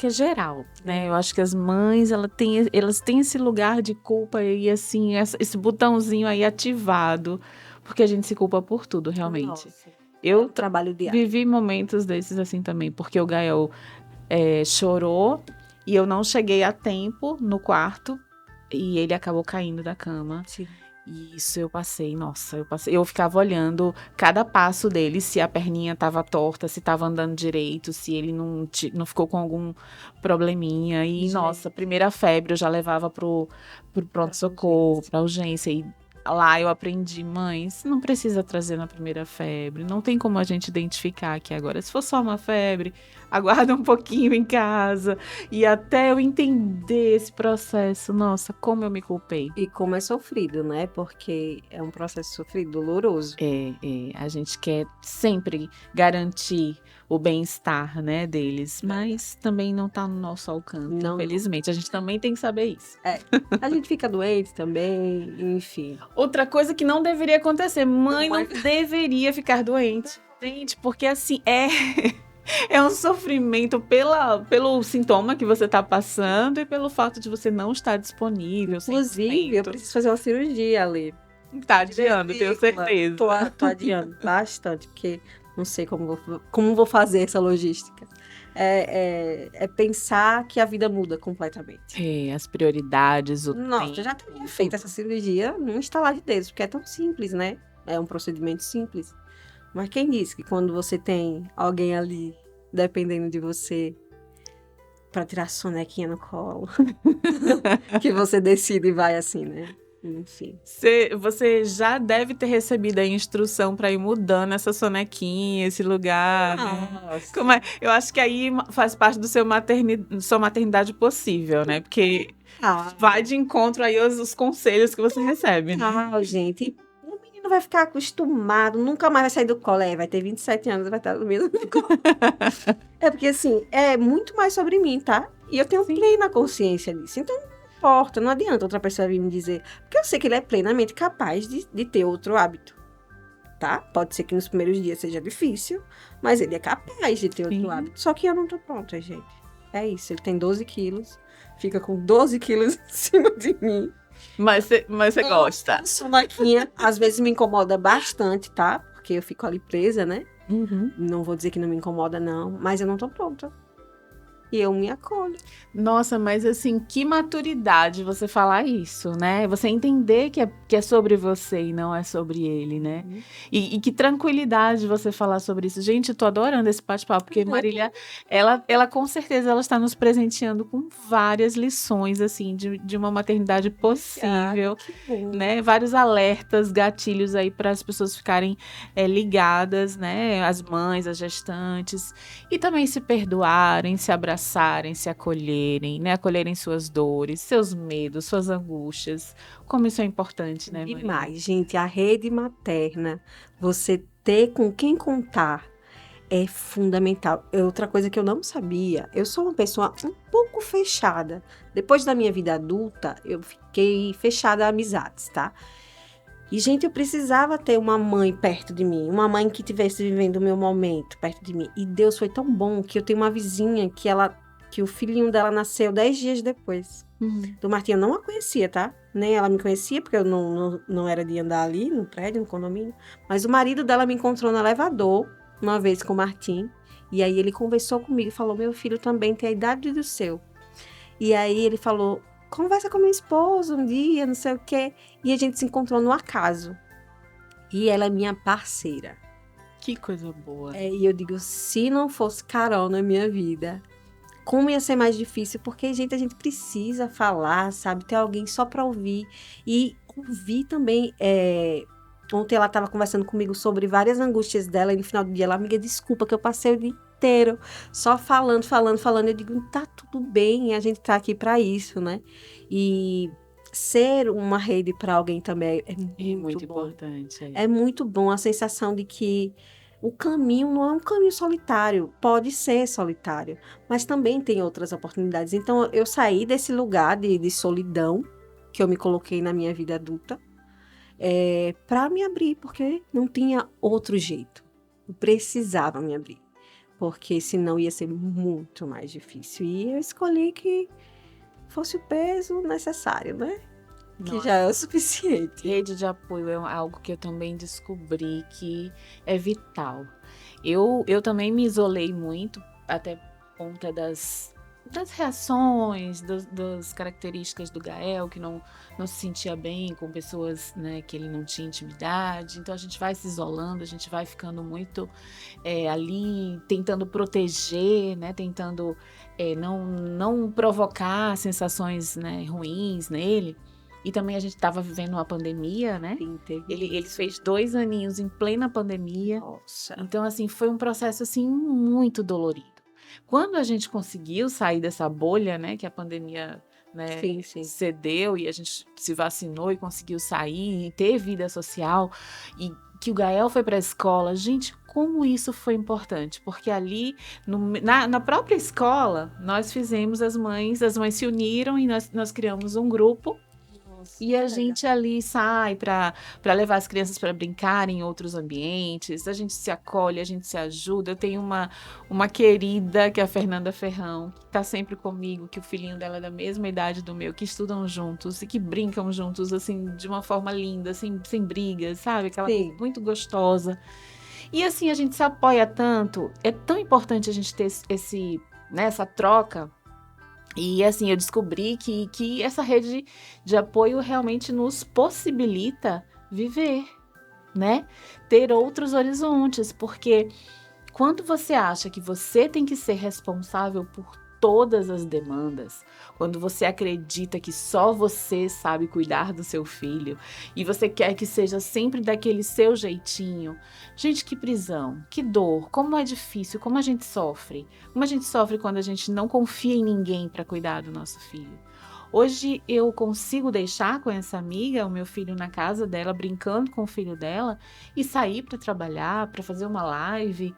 é geral, né? Eu acho que as mães, elas têm esse lugar de culpa e assim, esse botãozinho aí ativado, porque a gente se culpa por tudo, realmente. Nossa. Eu trabalho diário. Vivi momentos desses assim também, porque o Gael chorou e eu não cheguei a tempo no quarto e ele acabou caindo da cama. Sim. E isso eu ficava olhando cada passo dele, se a perninha tava torta, se tava andando direito, se ele não ficou com algum probleminha. E, Gente. Nossa, primeira febre eu já levava pro pronto-socorro, pra urgência. E lá eu aprendi, mães, não precisa trazer na primeira febre, não tem como a gente identificar aqui agora. Se for só uma febre, aguarda um pouquinho em casa. E até eu entender esse processo, nossa, como eu me culpei. E como é sofrido, né? Porque é um processo sofrido, doloroso. A gente quer sempre garantir o bem-estar, né, deles, mas também não tá no nosso alcance, infelizmente. A gente também tem que saber isso. A gente fica doente também, enfim. Outra coisa que não deveria acontecer, mãe não deveria ficar doente. Gente, porque assim, é um sofrimento pelo sintoma que você tá passando e pelo fato de você não estar disponível. Inclusive, eu preciso fazer uma cirurgia ali. Tá adiando, tenho certeza. Tô adiando bastante, porque não sei como vou fazer essa logística. É pensar que a vida muda completamente. As prioridades, o Nossa, tempo. eu já teria feito essa cirurgia num estalar de dedos, porque é tão simples, né? É um procedimento simples. Mas quem disse que quando você tem alguém ali dependendo de você pra tirar a sonequinha no colo, que você decide e vai assim, né? Enfim. Você já deve ter recebido a instrução para ir mudando essa sonequinha, esse lugar. Nossa. Como é? Eu acho que aí faz parte do sua maternidade possível, né? Porque vai de encontro aí os conselhos que você recebe. Né? Gente. O menino vai ficar acostumado, nunca mais vai sair do colo. Vai ter 27 anos, vai estar dormindo no colo. É porque, assim, é muito mais sobre mim, tá? E eu tenho plena consciência disso. Então, importa, não adianta outra pessoa vir me dizer, porque eu sei que ele é plenamente capaz de ter outro hábito, tá? Pode ser que nos primeiros dias seja difícil, mas ele é capaz de ter outro hábito, só que eu não tô pronta, gente. É isso, ele tem 12 quilos, fica com 12 quilos em cima de mim. Mas você gosta. Sonequinha, às vezes me incomoda bastante, tá? Porque eu fico ali presa, né? Uhum. Não vou dizer que não me incomoda, não, mas eu não tô pronta. E eu me acolho. Nossa, mas assim, que maturidade você falar isso, né? Você entender que é sobre você e não é sobre ele, né? Uhum. E que tranquilidade você falar sobre isso. Gente, eu tô adorando esse bate-papo, porque Marília, ela com certeza ela está nos presenteando com várias lições, assim, de uma maternidade possível, né? Vários alertas, gatilhos aí para as pessoas ficarem ligadas, né? As mães, as gestantes, e também se perdoarem, se abraçarem, se acolherem, né? Acolherem suas dores, seus medos, suas angústias. Como isso é importante, né, Marília? Demais, gente. A rede materna, você ter com quem contar é fundamental. Outra coisa que eu não sabia, eu sou uma pessoa um pouco fechada. Depois da minha vida adulta, eu fiquei fechada a amizades, tá? E, gente, eu precisava ter uma mãe perto de mim, uma mãe que estivesse vivendo o meu momento perto de mim. E Deus foi tão bom que eu tenho uma vizinha que o filhinho dela nasceu 10 dias depois. Do Martim, eu não a conhecia, tá? Nem ela me conhecia, porque eu não era de andar ali no prédio, no condomínio. Mas o marido dela me encontrou no elevador, uma vez com o Martim. E aí ele conversou comigo e falou, meu filho também tem a idade do seu. E aí ele falou, conversa com meu esposo um dia, não sei o quê. E a gente se encontrou no acaso. E ela é minha parceira. Que coisa boa. E eu digo, se não fosse Carol na minha vida, como ia ser mais difícil? Porque, gente, a gente precisa falar, sabe? Ter alguém só para ouvir. E ouvir também. Ontem ela estava conversando comigo sobre várias angústias dela. E no final do dia, ela, amiga, desculpa que eu passei o dia inteiro só falando. Eu digo, tá tudo bem, a gente tá aqui para isso, né? E ser uma rede para alguém também é muito bom. Importante. É muito bom a sensação de que o caminho não é um caminho solitário, pode ser solitário, mas também tem outras oportunidades. Então, eu saí desse lugar de solidão que eu me coloquei na minha vida adulta para me abrir, porque não tinha outro jeito. Eu precisava me abrir, porque senão ia ser muito mais difícil. E eu escolhi que fosse o peso necessário, né? Que Nossa. já é o suficiente. Rede de apoio é algo que eu também descobri que é vital. Eu também me isolei muito, até por conta das reações, das características do Gael, que não se sentia bem com pessoas, né, que ele não tinha intimidade. Então a gente vai se isolando, a gente vai ficando muito ali, tentando proteger, né, tentando não provocar sensações, né, ruins nele. E também a gente estava vivendo uma pandemia, né? Sim, Ele fez 2 aninhos em plena pandemia. Nossa. Então, assim, foi um processo, assim, muito dolorido. Quando a gente conseguiu sair dessa bolha, né? Que a pandemia, né, Sim. cedeu e a gente se vacinou e conseguiu sair e ter vida social. E que o Gael foi para a escola. Gente, como isso foi importante. Porque ali, na própria escola, nós fizemos as mães se uniram e nós criamos um grupo. E a gente ali sai para levar as crianças para brincar em outros ambientes, a gente se acolhe, a gente se ajuda. Eu tenho uma querida, que é a Fernanda Ferrão, que está sempre comigo, que o filhinho dela é da mesma idade do meu, que estudam juntos e que brincam juntos, assim, de uma forma linda, sem brigas, sabe? Aquela coisa muito gostosa. E assim, a gente se apoia tanto, é tão importante a gente ter essa troca. E assim, eu descobri que essa rede de apoio realmente nos possibilita viver, né? Ter outros horizontes, porque quando você acha que você tem que ser responsável por todas as demandas, quando você acredita que só você sabe cuidar do seu filho e você quer que seja sempre daquele seu jeitinho, gente, que prisão, que dor, como é difícil, como a gente sofre. Como a gente sofre quando a gente não confia em ninguém para cuidar do nosso filho. Hoje eu consigo deixar com essa amiga o meu filho na casa dela, brincando com o filho dela, e sair para trabalhar, para fazer uma live,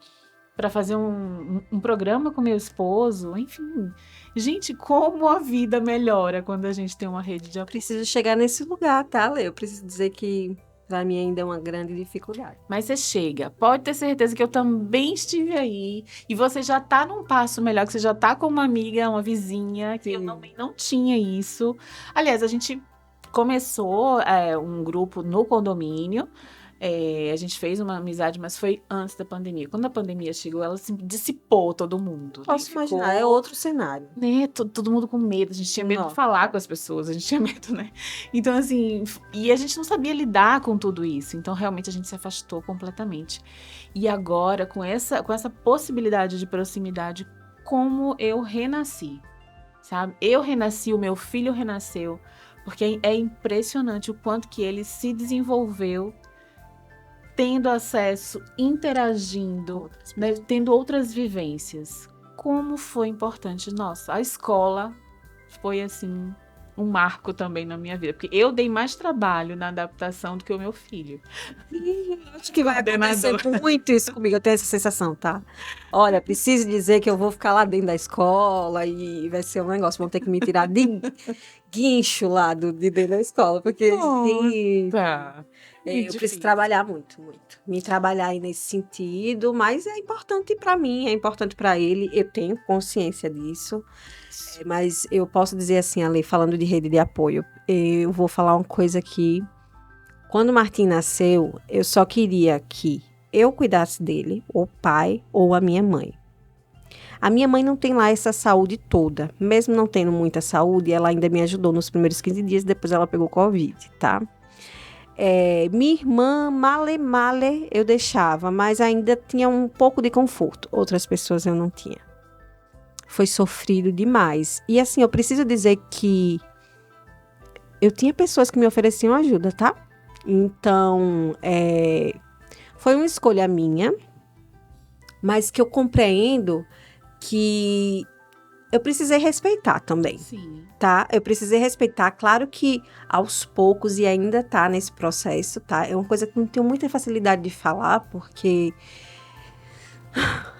para fazer um programa com meu esposo, enfim. Gente, como a vida melhora quando a gente tem uma rede de apoio. Preciso chegar nesse lugar, tá, Lê? Eu preciso dizer que para mim ainda é uma grande dificuldade. Mas você chega, pode ter certeza que eu também estive aí, e você já tá num passo melhor, que você já tá com uma amiga, uma vizinha, que eu não tinha isso. Aliás, a gente começou um grupo no condomínio. A gente fez uma amizade, mas foi antes da pandemia. Quando a pandemia chegou, ela se dissipou todo mundo. Posso imaginar, é outro cenário. Né? Todo mundo com medo. A gente tinha medo de falar com as pessoas. A gente tinha medo, né? Então, assim... E a gente não sabia lidar com tudo isso. Então, realmente, a gente se afastou completamente. E agora, com essa possibilidade de proximidade, como eu renasci, sabe? Eu renasci, o meu filho renasceu. Porque é impressionante o quanto que ele se desenvolveu tendo acesso, interagindo, né, tendo outras vivências. Como foi importante. Nossa, a escola foi, assim, um marco também na minha vida. Porque eu dei mais trabalho na adaptação do que o meu filho. Acho que vai acontecer muito isso comigo. Eu tenho essa sensação, tá? Olha, preciso dizer que eu vou ficar lá dentro da escola e vai ser um negócio. Vão ter que me tirar guincho lá de dentro da escola, porque sim, Nossa, que eu preciso difícil. trabalhar muito, muito. Me trabalhar aí nesse sentido, mas é importante para mim, é importante para ele, eu tenho consciência disso. Mas eu posso dizer assim, Ale, falando de rede de apoio, eu vou falar uma coisa aqui. Quando o Martim nasceu, eu só queria que eu cuidasse dele, o pai ou a minha mãe. A minha mãe não tem lá essa saúde toda. Mesmo não tendo muita saúde, ela ainda me ajudou nos primeiros 15 dias, depois ela pegou Covid, tá? Minha irmã, male, eu deixava, mas ainda tinha um pouco de conforto. Outras pessoas eu não tinha. Foi sofrido demais. E assim, eu preciso dizer que eu tinha pessoas que me ofereciam ajuda, tá? Então, foi uma escolha minha, mas que eu compreendo que eu precisei respeitar também, Sim. tá? Eu precisei respeitar, claro que aos poucos e ainda tá nesse processo, tá? É uma coisa que não tenho muita facilidade de falar, porque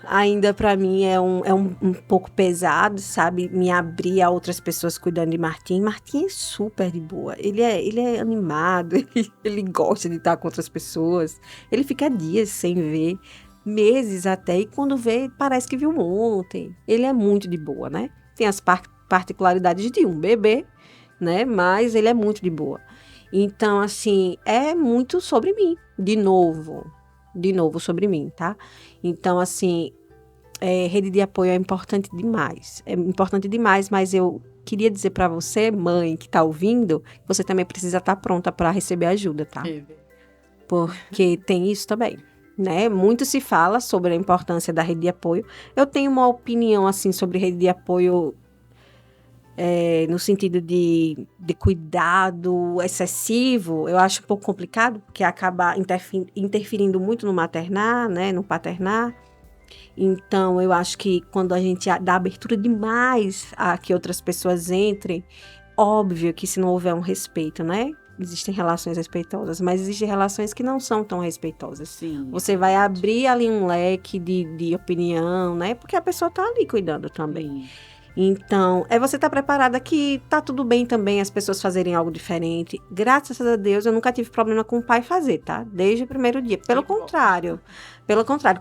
ainda pra mim é um pouco pesado, sabe? Me abrir a outras pessoas cuidando de Martim. Martim é super de boa. Ele é animado, ele gosta de estar com outras pessoas. Ele fica dias sem ver, meses até, e quando vê, parece que viu ontem. Ele é muito de boa, né? Tem as particularidades de um bebê, né? Mas ele é muito de boa. Então, assim, é muito sobre mim, de novo sobre mim, tá? Então, assim, rede de apoio é importante demais, mas eu queria dizer para você, mãe, que tá ouvindo, você também precisa estar pronta para receber ajuda, tá? Porque tem isso também, né? Muito se fala sobre a importância da rede de apoio. Eu tenho uma opinião, assim, sobre rede de apoio no sentido de cuidado excessivo. Eu acho um pouco complicado, porque acaba interferindo muito no maternar, né? No paternar. Então, eu acho que quando a gente dá abertura demais a que outras pessoas entrem, óbvio que se não houver um respeito, né? Existem relações respeitosas, mas existem relações que não são tão respeitosas. Sim. Você vai abrir ali um leque de opinião, né? Porque a pessoa tá ali cuidando também. Sim. Então, você estar preparada que tá tudo bem também as pessoas fazerem algo diferente. Graças a Deus, eu nunca tive problema com o pai fazer, tá? Desde o primeiro dia. Pelo contrário,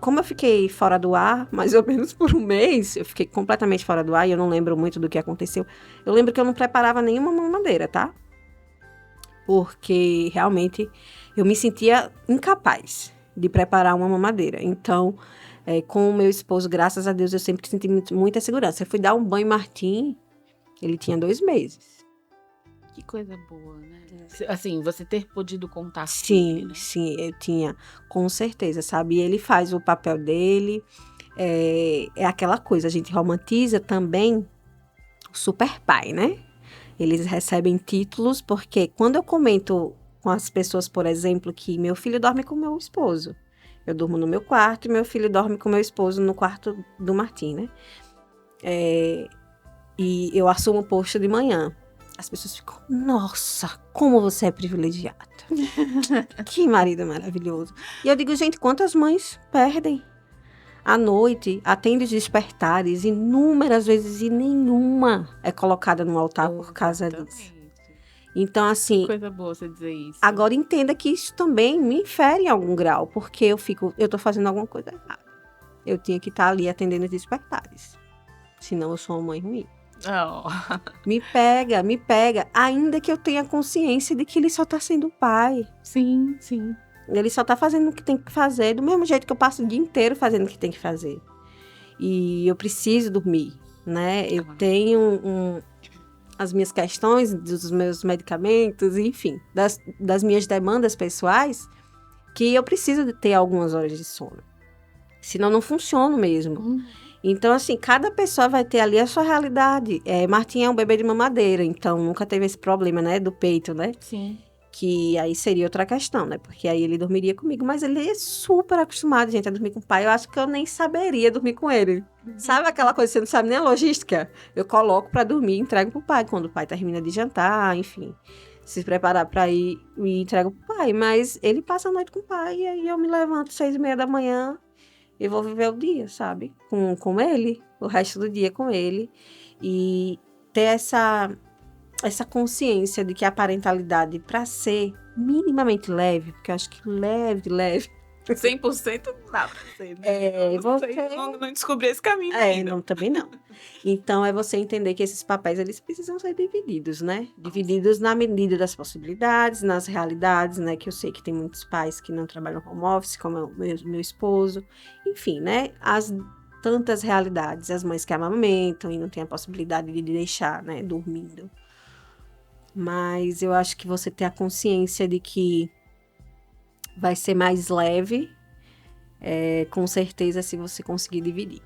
como eu fiquei fora do ar, mais ou menos por um mês, eu fiquei completamente fora do ar e eu não lembro muito do que aconteceu. Eu lembro que eu não preparava nenhuma mamadeira, tá? Porque realmente eu me sentia incapaz de preparar uma mamadeira. Então, com o meu esposo, graças a Deus, eu sempre senti muita segurança. Eu fui dar um banho em Martim, ele tinha 2 meses. Que coisa boa, né? Assim, você ter podido contar com Sim, ele, né? sim, eu tinha, com certeza, sabe? E ele faz o papel dele, é aquela coisa, a gente romantiza também o super pai, né? Eles recebem títulos, porque quando eu comento com as pessoas, por exemplo, que meu filho dorme com meu esposo, eu durmo no meu quarto e meu filho dorme com meu esposo no quarto do Martim, né? E eu assumo o posto de manhã. As pessoas ficam, nossa, como você é privilegiada. Que marido maravilhoso. E eu digo, gente, quantas mães perdem? À noite, atende os despertares inúmeras vezes e nenhuma é colocada no altar por causa disso. Então, assim, Que coisa boa você dizer isso. agora entenda que isso também me infere em algum grau, porque eu tô fazendo alguma coisa errada. Eu tinha que estar ali atendendo os despertares. Senão eu sou uma mãe ruim. Oh. Me pega, ainda que eu tenha consciência de que ele só tá sendo pai. Sim, sim. Ele só tá fazendo o que tem que fazer, do mesmo jeito que eu passo o dia inteiro fazendo o que tem que fazer. E eu preciso dormir, né? Eu tenho as minhas questões dos meus medicamentos, enfim, das minhas demandas pessoais, que eu preciso de ter algumas horas de sono. Senão não funciona mesmo. Então, assim, cada pessoa vai ter ali a sua realidade. Martim é um bebê de mamadeira, então nunca teve esse problema, né, do peito, né? Sim. Que aí seria outra questão, né? Porque aí ele dormiria comigo. Mas ele é super acostumado, gente, a dormir com o pai. Eu acho que eu nem saberia dormir com ele. Sabe aquela coisa que você não sabe nem a logística? Eu coloco pra dormir e entrego pro pai. Quando o pai termina de jantar, enfim. Se preparar pra ir e entrego pro pai. Mas ele passa a noite com o pai. E aí eu me levanto 6:30 da manhã e vou viver o dia, sabe? Com ele. O resto do dia com ele. E ter essa consciência de que a parentalidade, para ser minimamente leve, porque eu acho que leve, 100% não dá pra ser, né? Não descobri esse caminho ainda. Não, também não. Então, é você entender que esses papéis, eles precisam ser divididos, né? Divididos na medida das possibilidades, nas realidades, né? Que eu sei que tem muitos pais que não trabalham home office, como é o meu esposo. Enfim, né? As tantas realidades. As mães que amamentam e não tem a possibilidade de deixar, né? Dormindo. Mas eu acho que você ter a consciência de que vai ser mais leve, com certeza, se você conseguir dividir.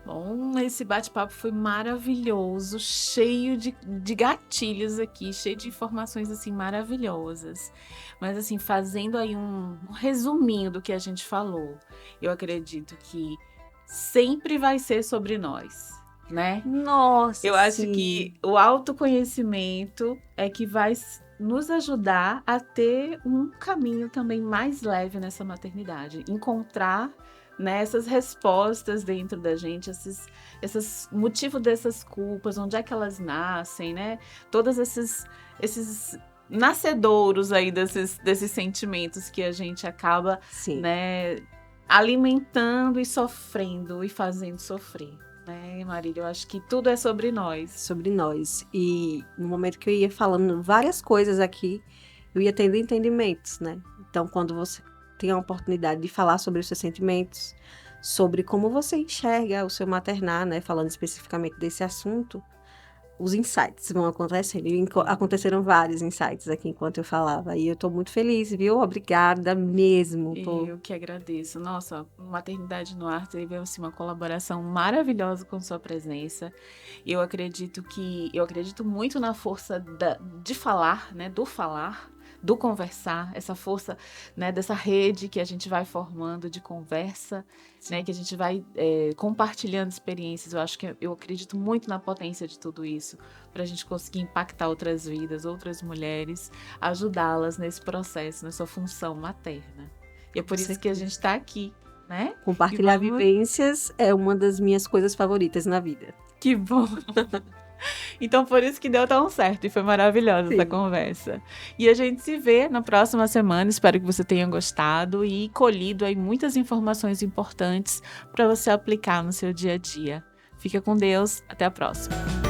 Bom, esse bate-papo foi maravilhoso, cheio de gatilhos aqui, cheio de informações, assim, maravilhosas. Mas, assim, fazendo aí um resuminho do que a gente falou, eu acredito que sempre vai ser sobre nós, né? Nossa, Eu acho sim. que o autoconhecimento é que vai nos ajudar a ter um caminho também mais leve nessa maternidade. Encontrar, né, essas respostas dentro da gente, esses motivos dessas culpas, onde é que elas nascem, né? Todos esses nascedouros aí desses sentimentos que a gente acaba, Sim. né, alimentando e sofrendo e fazendo sofrer. Né, Marília, eu acho que tudo é sobre nós. Sobre nós. E no momento que eu ia falando várias coisas aqui, eu ia tendo entendimentos, né? Então, quando você tem a oportunidade de falar sobre os seus sentimentos, sobre como você enxerga o seu maternar, né? Falando especificamente desse assunto, os insights vão acontecendo. E aconteceram vários insights aqui enquanto eu falava. E eu tô muito feliz, viu? Obrigada mesmo. Eu que agradeço. Nossa, Maternidade no Ar teve assim, uma colaboração maravilhosa com sua presença. Eu acredito muito na força de falar, né? Do conversar, essa força, né, dessa rede que a gente vai formando de conversa, né, que a gente vai compartilhando experiências. Eu acredito muito na potência de tudo isso, para a gente conseguir impactar outras vidas, outras mulheres, ajudá-las nesse processo, nessa função materna. E é por isso que a gente está aqui, né? Compartilhar vivências é uma das minhas coisas favoritas na vida. Que bom! Então, por isso que deu tão certo e foi maravilhosa essa conversa. E a gente se vê na próxima semana. Espero que você tenha gostado e colhido aí muitas informações importantes para você aplicar no seu dia a dia. Fica com Deus. Até a próxima.